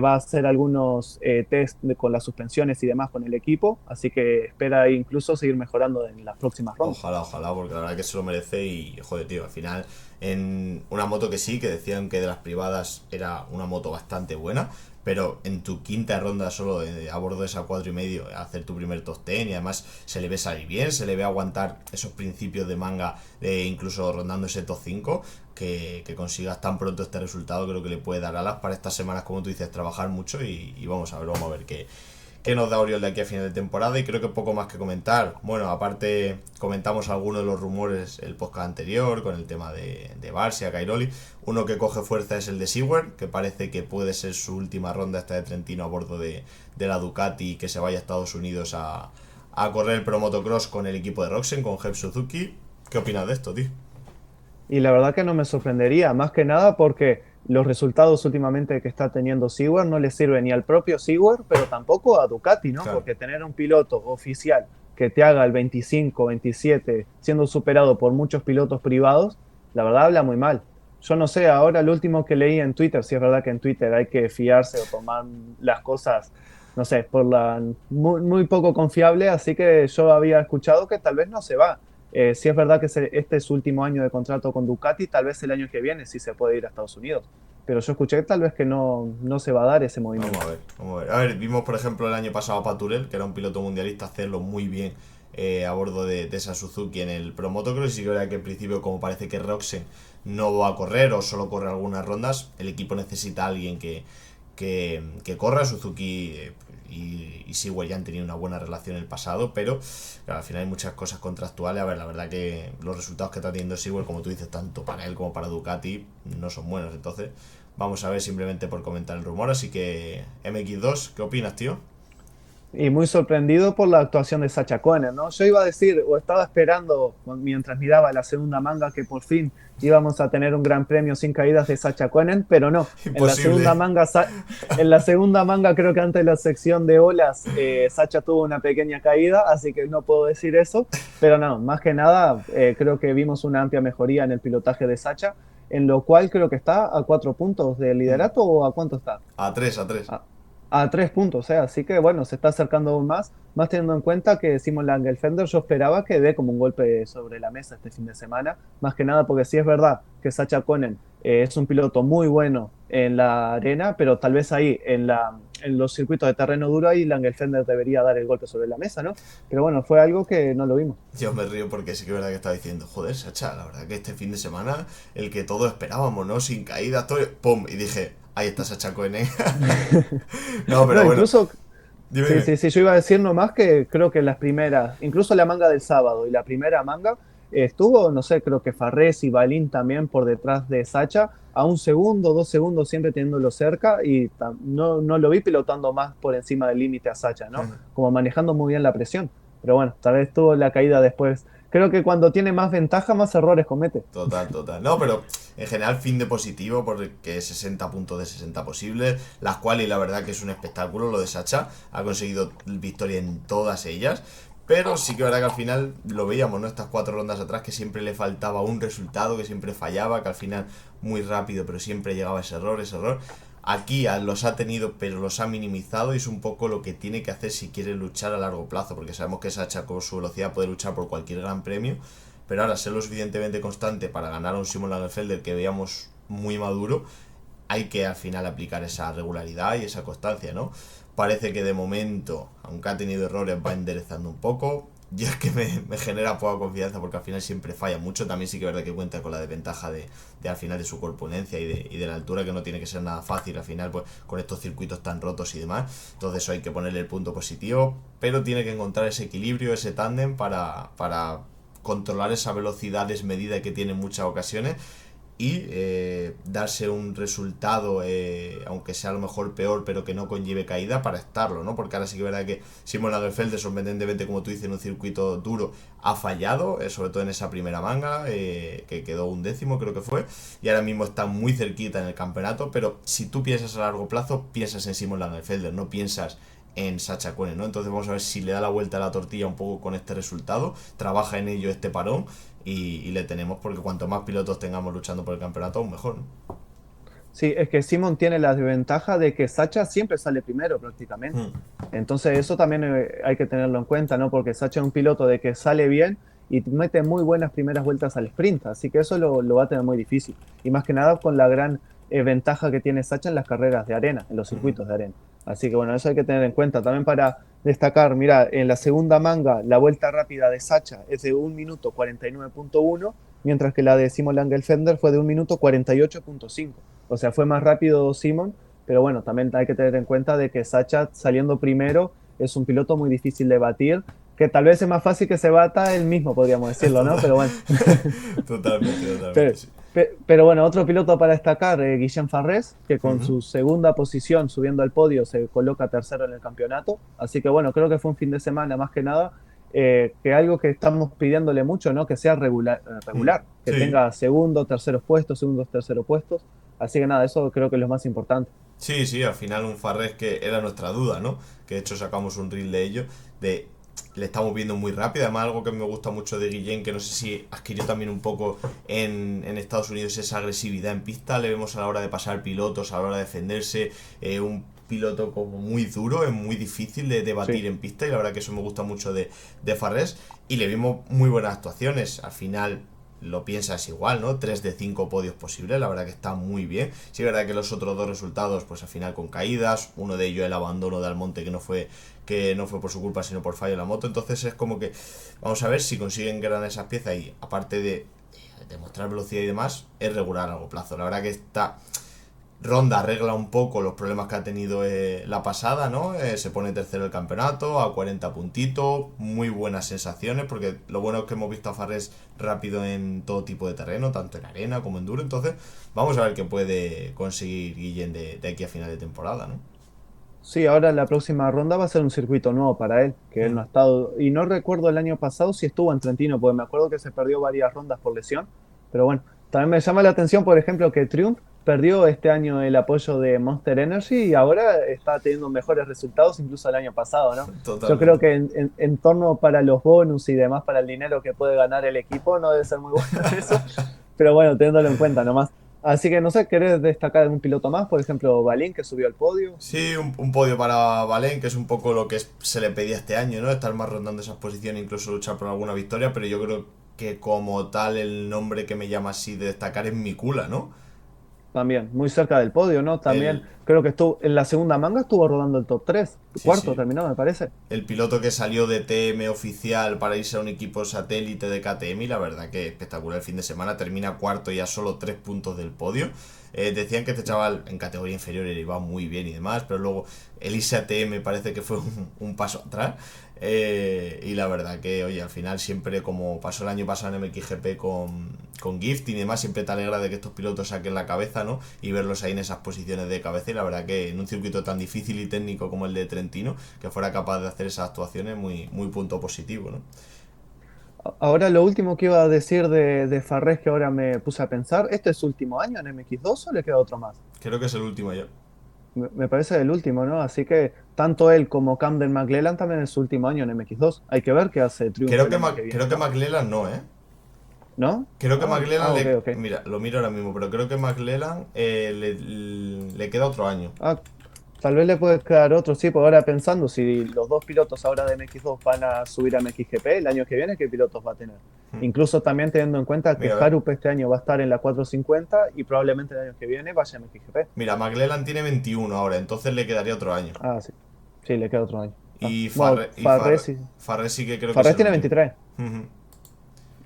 va a hacer algunos test con las suspensiones y demás con el equipo, así que espera incluso seguir mejorando en las próximas rondas. Ojalá, ojalá, porque la verdad que se lo merece y, joder, tío, al final en una moto que sí, que decían que de las privadas era una moto bastante buena, pero en tu quinta ronda solo a bordo de esa 4,5 hacer tu primer top 10 y además se le ve salir bien, se le ve aguantar esos principios de manga, incluso rondando ese top 5 que consigas tan pronto este resultado creo que le puede dar alas para estas semanas, como tú dices, trabajar mucho y vamos a ver qué nos da Oriol de aquí a final de temporada y creo que poco más que comentar. Bueno, aparte comentamos algunos de los rumores el podcast anterior con el tema de Barcia, Cairoli. Uno que coge fuerza es el de Seward, que parece que puede ser su última ronda esta de Trentino a bordo de la Ducati y que se vaya a Estados Unidos a correr el Pro Motocross con el equipo de Roxen, con Jeb Suzuki. ¿Qué opinas de esto, tío? Y la verdad que no me sorprendería, más que nada porque los resultados últimamente que está teniendo Seward no le sirven ni al propio Seward, pero tampoco a Ducati, ¿no? Claro. Porque tener un piloto oficial que te haga el 25, 27, siendo superado por muchos pilotos privados, la verdad habla muy mal. Yo no sé, ahora lo último que leí en Twitter, si es verdad que en Twitter hay que fiarse o tomar las cosas, no sé, por la muy poco confiable, así que yo había escuchado que tal vez no se va. Si es verdad que este es su último año de contrato con Ducati, tal vez el año que viene sí se puede ir a Estados Unidos. Pero yo escuché tal vez que no se va a dar ese Vamos a movimiento. ver, vamos a ver. A ver, vimos por ejemplo el año pasado a Paturel, que era un piloto mundialista, hacerlo muy bien a bordo de esa Suzuki en el Pro Motocross. Y sí que era que al principio, como parece que Roxen no va a correr o solo corre algunas rondas, el equipo necesita a alguien que corra. Suzuki y Sewell ya han tenido una buena relación en el pasado, pero claro, al final hay muchas cosas contractuales. A ver, la verdad que los resultados que está teniendo Sewell, como tú dices, tanto para él como para Ducati, no son buenos. Entonces, vamos a ver simplemente por comentar el rumor. Así que, MX2, ¿qué opinas, tío? Y muy sorprendido por la actuación de Sacha Cohen, ¿no? Yo iba a decir, o estaba esperando mientras miraba la segunda manga, que por fin íbamos a tener un gran premio sin caídas de Sacha Cohen, pero no. En la Imposible. segunda manga, en la segunda manga creo que antes de la sección de olas, Sacha tuvo una pequeña caída, así que no puedo decir eso. Pero no, más que nada, creo que vimos una amplia mejoría en el pilotaje de Sacha. en lo cual creo que está a 4 puntos del liderato, ¿o a cuánto está? A tres. A, a 3 puntos, así que bueno, se está acercando aún más teniendo en cuenta que Simon Langenfelder yo esperaba que dé como un golpe sobre la mesa este fin de semana, más que nada porque sí es verdad que Sacha Konen es un piloto muy bueno en la arena, pero tal vez ahí en los circuitos de terreno duro ahí Langenfelder debería dar el golpe sobre la mesa, ¿no? Pero bueno, fue algo que no lo vimos. Yo me río porque sí que es verdad que estaba diciendo, joder, Sacha, la verdad que este fin de semana, el que todos esperábamos, ¿no? Sin caída, todo, ¡pum! Y dije, ahí está Sacha Cohen, ¿eh? No, pero No, bueno, incluso dime, sí, dime. sí, sí, yo iba a decir nomás que creo que las primeras, incluso la manga del sábado y la primera manga, estuvo, no sé, creo que Farrés y Balín también por detrás de Sacha, a 1 segundo, 2 segundos siempre teniéndolo cerca y no lo vi pilotando más por encima del límite a Sacha, ¿no? Como manejando muy bien la presión. Pero bueno, tal vez tuvo la caída después. Creo que cuando tiene más ventaja, más errores comete. Total, total. No, pero en general fin de positivo porque 60 puntos de 60 posibles, las cuales la verdad que es un espectáculo lo de Sacha, ha conseguido victoria en todas ellas, pero sí que es verdad que al final lo veíamos, ¿no? Estas 4 rondas atrás que siempre le faltaba un resultado, que siempre fallaba, que al final muy rápido, pero siempre llegaba ese error, ese error. Aquí los ha tenido, pero los ha minimizado y es un poco lo que tiene que hacer si quiere luchar a largo plazo, porque sabemos que Sacha con su velocidad puede luchar por cualquier gran premio, pero ahora ser lo suficientemente constante para ganar a un Simon Langenfelder que veíamos muy maduro, hay que al final aplicar esa regularidad y esa constancia, ¿no? Parece que de momento, aunque ha tenido errores, va enderezando un poco. Y es que me genera poca confianza porque al final siempre falla mucho. También sí que es verdad que cuenta con la desventaja de al final de su corpulencia y de la altura, que no tiene que ser nada fácil al final, pues con estos circuitos tan rotos y demás. Entonces eso hay que ponerle el punto positivo, pero tiene que encontrar ese equilibrio, ese tándem para controlar esa velocidad desmedida que tiene en muchas ocasiones y darse un resultado, aunque sea a lo mejor peor, pero que no conlleve caída para estarlo, ¿no? Porque ahora sí que es verdad que Simon Lagerfeld, sorprendentemente, como tú dices, en un circuito duro, ha fallado, sobre todo en esa primera manga, que quedó 1º, creo que fue, y ahora mismo está muy cerquita en el campeonato, pero si tú piensas a largo plazo, piensas en Simon Lagerfeld, no piensas en Sacha Koenen, ¿no? Entonces vamos a ver si le da la vuelta a la tortilla un poco con este resultado, trabaja en ello este parón y le tenemos porque cuanto más pilotos tengamos luchando por el campeonato, aún mejor, ¿no? Sí, es que Simon tiene la desventaja de que Sacha siempre sale primero prácticamente. Hmm. Entonces eso también hay que tenerlo en cuenta, ¿no? Porque Sacha es un piloto de que sale bien y mete muy buenas primeras vueltas al sprint, así que eso lo va a tener muy difícil. Y más que nada con la gran ventaja que tiene Sacha en las carreras de arena, en los circuitos de arena. Así que bueno, eso hay que tener en cuenta. También para destacar, mira, en la segunda manga la vuelta rápida de Sacha es de 1 minuto 49.1, mientras que la de Simon Langenfelder fue de 1 minuto 48.5. O sea, fue más rápido Simon, pero bueno, también hay que tener en cuenta de que Sacha saliendo primero es un piloto muy difícil de batir, que tal vez es más fácil que se bata él mismo, podríamos decirlo, ¿no? Total- Pero bueno. totalmente, totalmente, pero, sí. pero bueno, otro piloto para destacar, Guillem Farrés, que con Ujú. su segunda posición subiendo al podio se coloca tercero en el campeonato. Así que bueno, creo que fue un fin de semana más que nada, que algo que estamos pidiéndole mucho, ¿no? Que sea regular, Mm. regular, que Sí, tenga segundo, terceros puestos, segundos, terceros puestos. Así que nada, eso creo que es lo más importante. sí, sí, al final un Farrés que era nuestra duda, ¿no? Que de hecho sacamos un reel de ello, de le estamos viendo muy rápido, además algo que me gusta mucho de Guillén, que no sé si adquirió también un poco en Estados Unidos esa agresividad en pista, le vemos a la hora de pasar pilotos, a la hora de defenderse, un piloto como muy duro, es muy difícil de batir Sí. en pista y la verdad que eso me gusta mucho de Farrés y le vimos muy buenas actuaciones, al final lo piensas igual, ¿no? 3 de 5 podios posibles, la verdad que está muy bien. Sí, es verdad que los otros dos resultados, pues al final con caídas, uno de ellos el abandono de Almonte que no fue por su culpa, sino por fallo de la moto. Entonces es como que vamos a ver si consiguen ganar esas piezas y aparte de demostrar velocidad y demás, es regular a largo plazo. La verdad que esta ronda arregla un poco los problemas que ha tenido la pasada, ¿no? Se pone tercero el campeonato, a 40 puntitos, muy buenas sensaciones, porque lo bueno es que hemos visto a Farrés rápido en todo tipo de terreno, tanto en arena como en duro, entonces vamos a ver qué puede conseguir Guillén de aquí a final de temporada, ¿no? Sí, ahora la próxima ronda va a ser un circuito nuevo para él, que él no Mm. ha estado, y no recuerdo el año pasado si estuvo en Trentino, porque me acuerdo que se perdió varias rondas por lesión, pero bueno, también me llama la atención, por ejemplo, que Triumph perdió este año el apoyo de Monster Energy y ahora está teniendo mejores resultados incluso el año pasado, ¿no? Yo creo Totalmente. que en torno para los bonus y demás, para el dinero que puede ganar el equipo, no debe ser muy bueno eso, Pero bueno, teniéndolo en cuenta nomás. Así que no sé, ¿querés destacar algún piloto más? Por ejemplo, Balín, que subió al podio. Sí, un podio para Valen, que es un poco lo que se le pedía este año, ¿no? Estar más rondando esas posiciones, incluso luchar por alguna victoria, pero yo creo que como tal el nombre que me llama así de destacar es Mikula, ¿no? También, muy cerca del podio, ¿no? También El, creo que estuvo en la segunda manga, estuvo rodando el top 3, sí, cuarto sí, terminó, me parece. el piloto que salió de TM oficial para irse a un equipo satélite de KTM y la verdad que espectacular el fin de semana, termina cuarto y a solo 3 puntos del podio. Decían que este chaval en categoría inferior iba muy bien y demás, pero luego el irse a TM parece que fue un paso atrás. Y la verdad que, oye, al final siempre, como pasó el año pasado en MXGP con Gifting y demás, siempre te alegra de que estos pilotos saquen la cabeza, ¿no? Y verlos ahí en esas posiciones de cabeza. Y la verdad que en un circuito tan difícil y técnico como el de Trentino, que fuera capaz de hacer esas actuaciones, muy, muy punto positivo, ¿no? Ahora lo último que iba a decir de Farrés, que ahora me puse a pensar, ¿este es su último año en MX2 o le queda otro más? Creo que es el último ya. Me parece el último, ¿no? Así que tanto él como Camden McLellan también es su último año en MX2. Hay que ver qué hace Triunfo Creo el que, año que creo viene, que ¿no? McLellan no, ¿eh? ¿No? Creo que Ah, McLellan ok, le... ok. Mira, lo miro ahora mismo, pero creo que McLellan le queda otro año. Ah, tal vez le puede quedar otro, sí, por ahora pensando, si los dos pilotos ahora de MX2 van a subir a MXGP el año que viene, ¿qué pilotos va a tener? Incluso también teniendo en cuenta que Mira, a ver. Harup este año va a estar en la 450 y probablemente el año que viene vaya a MXGP. Mira, McLellan tiene 21 ahora, entonces le quedaría otro año. Ah, sí, sí, le queda otro año. Ah, Y bueno, Farre, y Farre, Farre sí que creo que es Farrés el tiene último. 23. Ujú.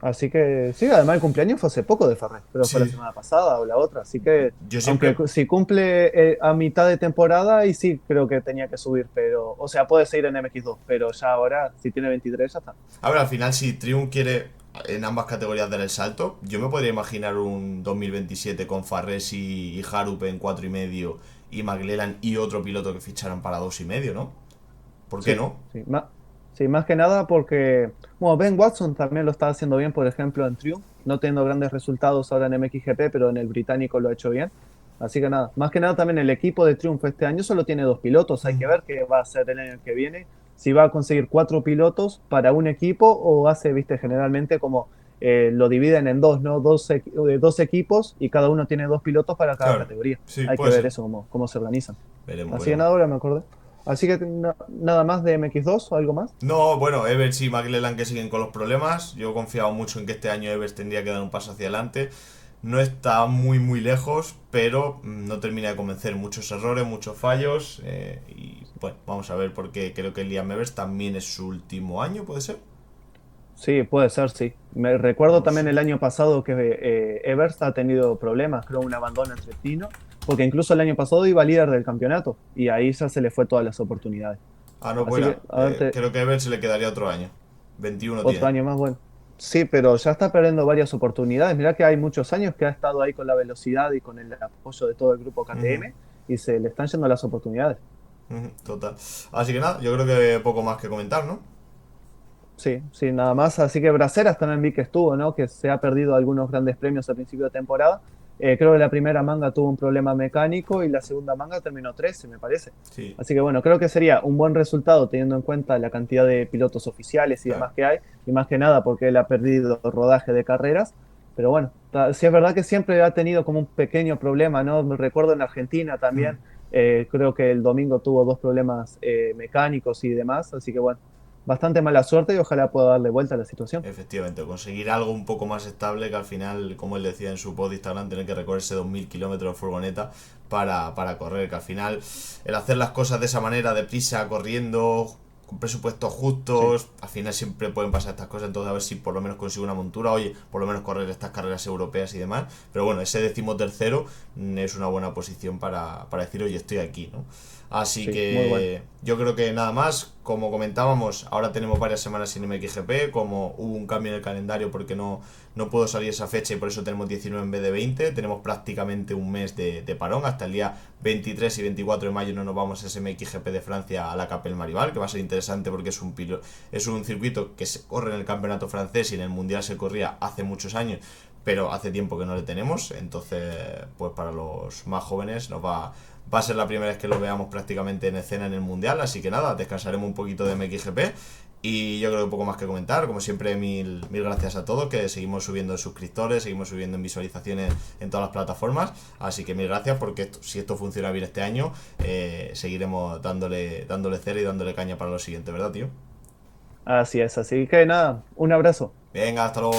Así que sí, además el cumpleaños fue hace poco de Ferrer, creo que fue la Sí, semana pasada o la otra. Así que, yo aunque siempre... si cumple a mitad de temporada, y sí creo que tenía que subir, pero, o sea, puede seguir en MX2, pero ya ahora, si tiene 23, ya está. A ver, al final si Triumph quiere en ambas categorías dar el salto, yo me podría imaginar un 2027 con Farres y Harup en 4,5 y McLellan y otro piloto que ficharan para 2,5, ¿no? ¿Por qué Sí, no? sí, más que nada porque, bueno, Ben Watson también lo está haciendo bien, por ejemplo, en Triumph, no teniendo grandes resultados ahora en MXGP, pero en el británico lo ha hecho bien. Así que nada, más que nada también el equipo de Triumph este año solo tiene dos pilotos, hay que ver qué va a hacer el año que viene, si va a conseguir cuatro pilotos para un equipo o hace, viste, generalmente como lo dividen en dos, ¿no? Dos equipos y cada uno tiene dos pilotos para cada Claro, categoría. sí, Hay que puede ver ser. eso, cómo se organizan. Veremos, Así que veremos. nada, ahora me acordé. Así que nada más de MX2 o algo más. No, bueno, Evers y McLellan que siguen con los problemas. Yo confiaba mucho en que este año Evers tendría que dar un paso hacia adelante. No está muy muy lejos, pero no termina de convencer. Muchos errores, muchos fallos. Y bueno, vamos a ver porque creo que Liam Evers también es su último año, ¿puede ser? Sí, puede ser, sí. Me recuerdo No también sé. el año pasado que Evers ha tenido problemas, creo un abandono repentino, porque incluso el año pasado iba líder del campeonato y ahí ya se le fue todas las oportunidades. Ah, no, Así buena. que, a ver, Creo que a Evers se le quedaría otro año. 21 otro tiene. año más, bueno. Sí, pero ya está perdiendo varias oportunidades. Mirá que hay muchos años que ha estado ahí con la velocidad y con el apoyo de todo el grupo Ujú, KTM y se le están yendo las oportunidades. ujú, total. Así que nada, yo creo que poco más que comentar, ¿no? Sí, sí, nada más. Así que Braceras también vi que estuvo, ¿no? Que se ha perdido algunos grandes premios al principio de temporada. Creo que la primera manga tuvo un problema mecánico y la segunda manga terminó 13, me parece. Sí, Así que bueno, creo que sería un buen resultado teniendo en cuenta la cantidad de pilotos oficiales y claro. demás que hay, y más que nada porque él ha perdido rodaje de carreras. Pero bueno, sí es verdad que siempre ha tenido como un pequeño problema, ¿no? Me recuerdo en Argentina Mm. también, creo que el domingo tuvo dos problemas mecánicos y demás, así que bueno, bastante mala suerte y ojalá pueda darle vuelta a la situación. Efectivamente, conseguir algo un poco más estable que al final, como él decía en su post de Instagram, tener que recorrerse 2.000 kilómetros de furgoneta para correr. Que al final, el hacer las cosas de esa manera, deprisa, corriendo, con presupuestos Sí, justos, al final siempre pueden pasar estas cosas. Entonces, a ver si por lo menos consigo una montura, oye, por lo menos correr estas carreras europeas y demás. Pero bueno, ese 13º es una buena posición para decir, oye, estoy aquí, ¿no? Así sí, muy bueno. que yo creo que nada más, como comentábamos, ahora tenemos varias semanas sin MXGP, como hubo un cambio en el calendario porque no puedo salir esa fecha y por eso tenemos 19 en vez de 20, tenemos prácticamente un mes de parón, hasta el día 23 y 24 de mayo no nos vamos a ese MXGP de Francia a la Capelle Maribal, que va a ser interesante porque es un circuito que se corre en el campeonato francés y en el mundial se corría hace muchos años, pero hace tiempo que no le tenemos, entonces pues para los más jóvenes va a ser la primera vez que lo veamos prácticamente en escena en el mundial, así que nada, descansaremos un poquito de MXGP Y yo creo que poco más que comentar. Como siempre, mil gracias a todos, que seguimos subiendo en suscriptores, seguimos subiendo en visualizaciones en todas las plataformas. Así que mil gracias, porque si esto funciona bien este año, seguiremos dándole cera y dándole caña para lo siguiente, ¿verdad, tío? Así es, así que nada, un abrazo. Venga, hasta luego.